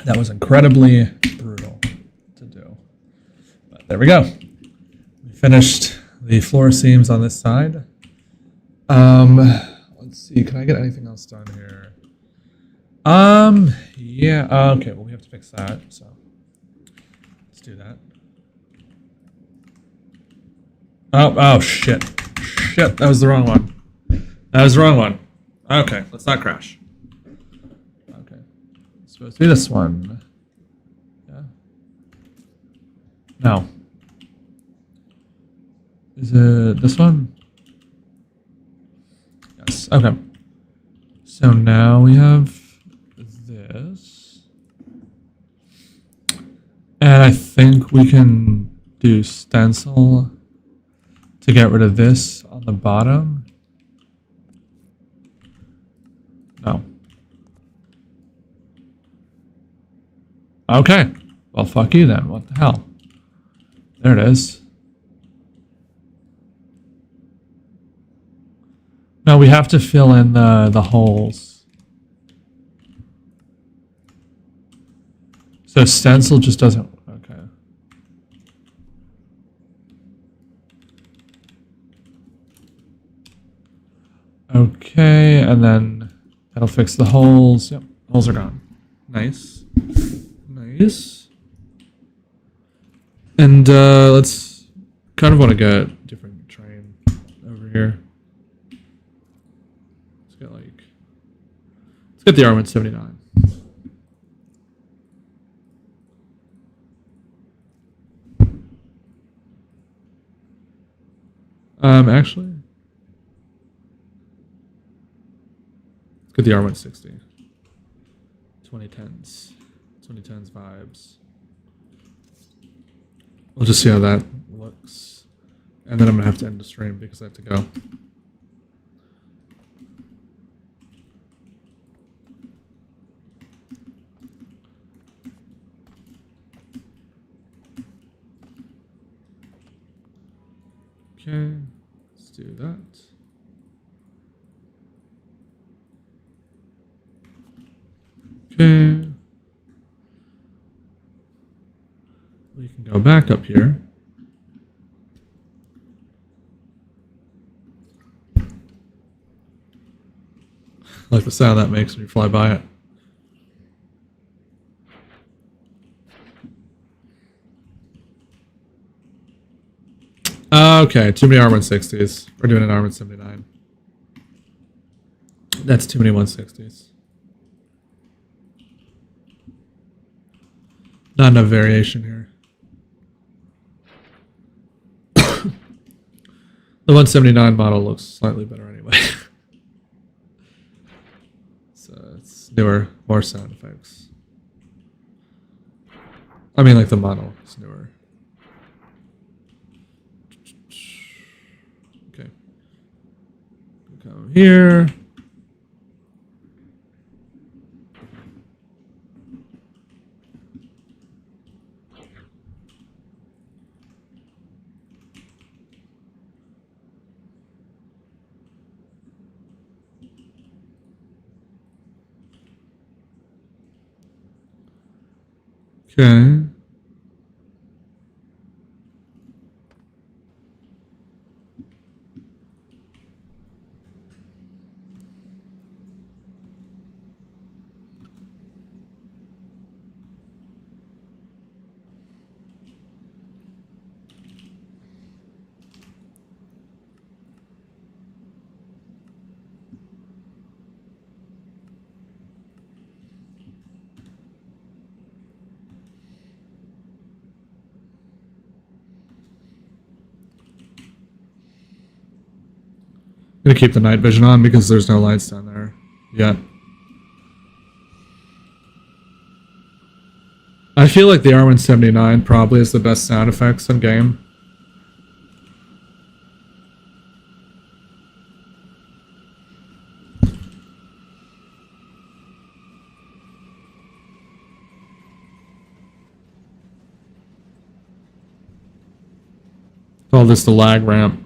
That was incredibly brutal to do. But there we go. We finished the floor seams on this side. Let's see. Can I get anything else done here? Yeah. Okay. Well, we have to fix that. So let's do that. Oh, shit. Shit, that was the wrong one. That was the wrong one. Okay, let's not crash. Okay. It's supposed to be this one. Yeah. No. Is it this one? Yes, okay. So now we have this. And I think we can do stencil to get rid of this on the bottom. No. Okay. Well, fuck you then. What the hell? There it is. No, we have to fill in the holes. So stencil just doesn't. Okay. Okay, and then that'll fix the holes. Yep, holes are gone. Nice. Nice. And let's kind of want to get a different train over here. Let's get the R179. Actually, let's get the R160. 2010s vibes. We'll just see how that looks. And then I'm gonna have to end the stream because I have to go. Okay, let's do that. Okay. We can go back up here. I like the sound that makes when you fly by it. Okay, too many R160s. We're doing an R179. That's too many 160s. Not enough variation here. The 179 model looks slightly better anyway. So it's newer, more sound effects. I mean, like the model is newer. Okay. come here. Okay. I'm gonna keep the night vision on because there's no lights down there yet. I feel like the R179 probably is the best sound effects in game. Call this the lag ramp.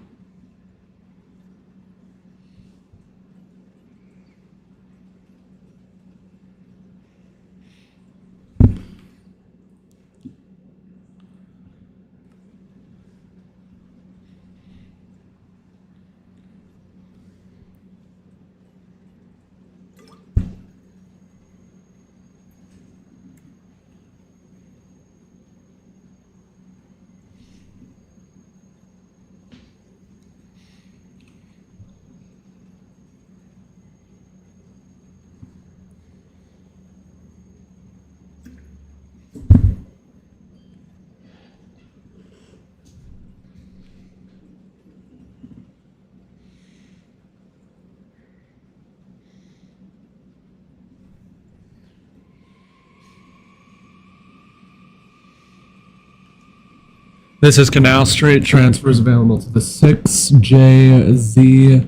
This is Canal Street. Transfers available to the 6, J, Z,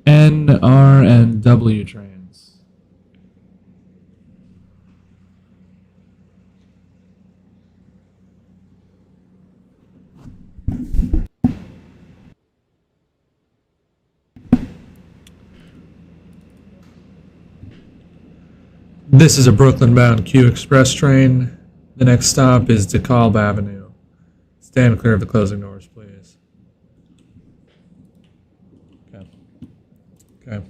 N, R, and W trains. This is a Brooklyn-bound Q Express train. The next stop is DeKalb Avenue. Stand clear of the closing doors, please. Okay. Okay.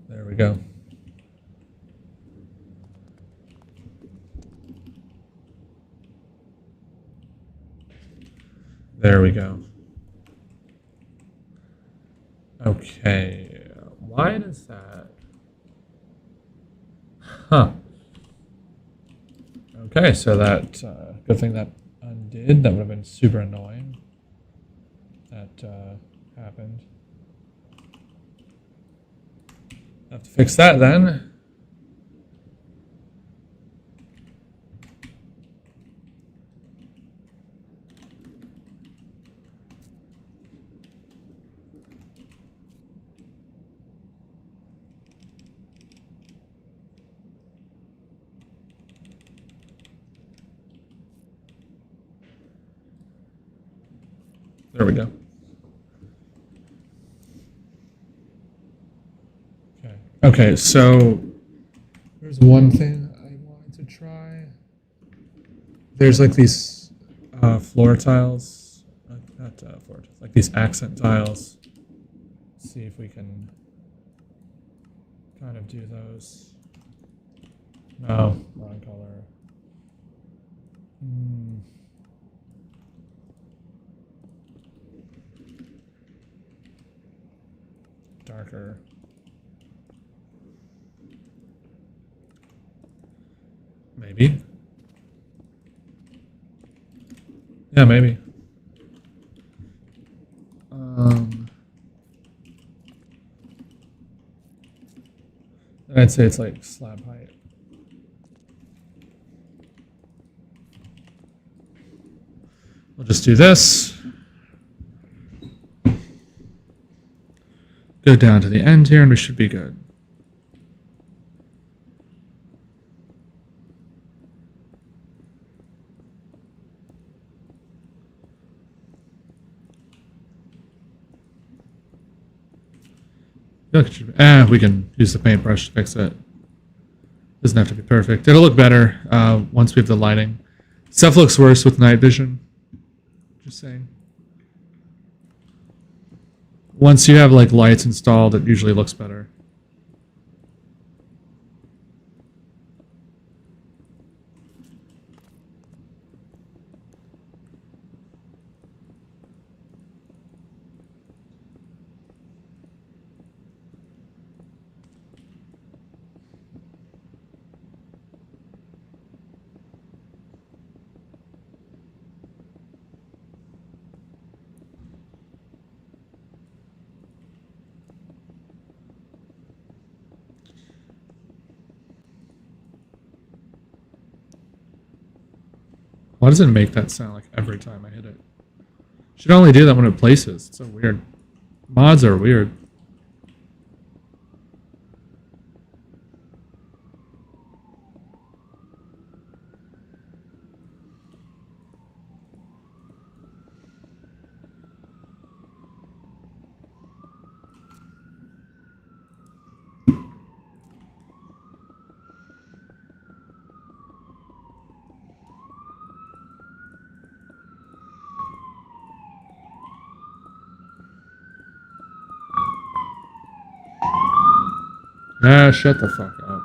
There we go. There we go. Okay. Why does that? Huh. Okay, so that, good thing that undid. That would have been super annoying. That happened. Have to fix that then. There we go. Okay. Okay, so there's one thing I wanted to try. There's like these floor tiles, not floor tiles, like these accent tiles. Let's see if we can kind of do those. No, wrong color. Darker. Maybe. Yeah, maybe. I'd say it's like slab height. We'll just do this. go down to the end here and we should be good. We can use the paintbrush to fix it. Doesn't have to be perfect. It'll look better once we have the lighting. Stuff looks worse with night vision. Just saying. Once you have like lights installed, it usually looks better. Why does it make that sound like every time I hit it? Should only do that when it places. It's so weird. Mods are weird. Ah, shut the fuck up.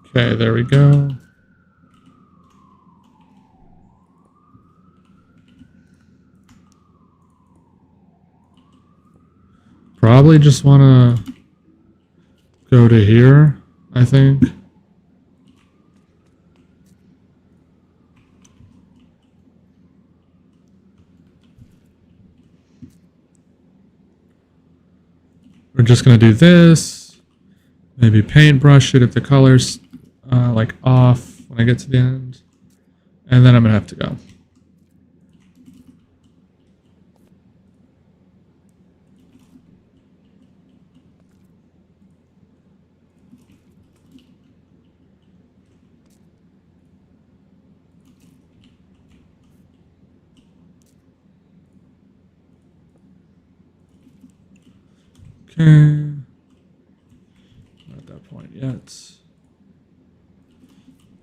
Okay, there we go. Probably just want to go to here, I think. We're just going to do this, maybe paintbrush it if the color's like off when I get to the end, and then I'm going to have to go. Okay, not at that point yet.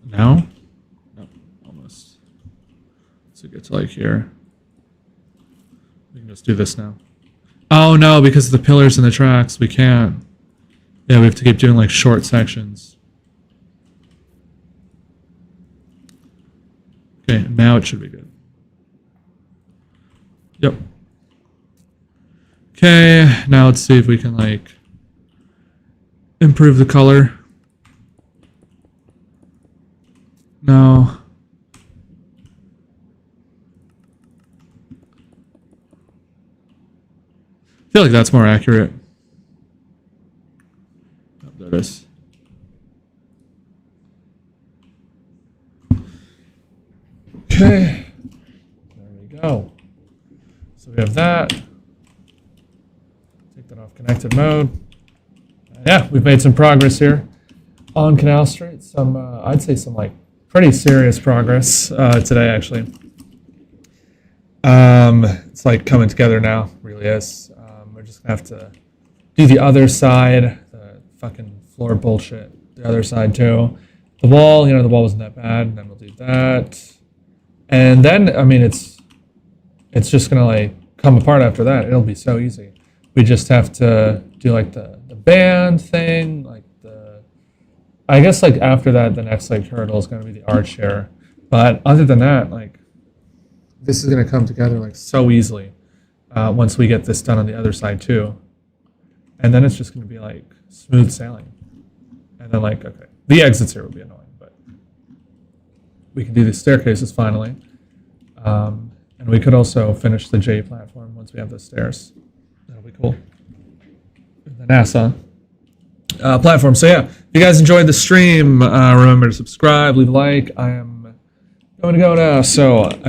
Now? No, almost. So get to like here. We can just do this now. Oh no, because of the pillars and the tracks, we can't. Yeah, we have to keep doing like short sections. Okay, now it should be good. Yep. Okay, now let's see if we can like improve the color. No. I feel like that's more accurate. Oh, there it is. Okay, there we go. So we have that. Take that off connected mode. Yeah, we've made some progress here on Canal Street. Some, I'd say some like pretty serious progress today, actually. It's like coming together now, really is. We're just gonna have to do the other side, the fucking floor bullshit, the other side too. The wall, the wall wasn't that bad, and then we'll do that. And then, I mean, it's just gonna like come apart after that. It'll be so easy. We just have to do like the band thing, like I guess like after that, the next like hurdle is gonna be the arch here. But other than that, like this is gonna come together like so easily once we get this done on the other side too. And then it's just gonna be like smooth sailing. And then like, okay, the exits here will be annoying, but we can do the staircases finally. And we could also finish the J platform once we have the stairs. That'll be cool. The NASA platform. So yeah, if you guys enjoyed the stream, remember to subscribe, leave a like. I am going to go now. So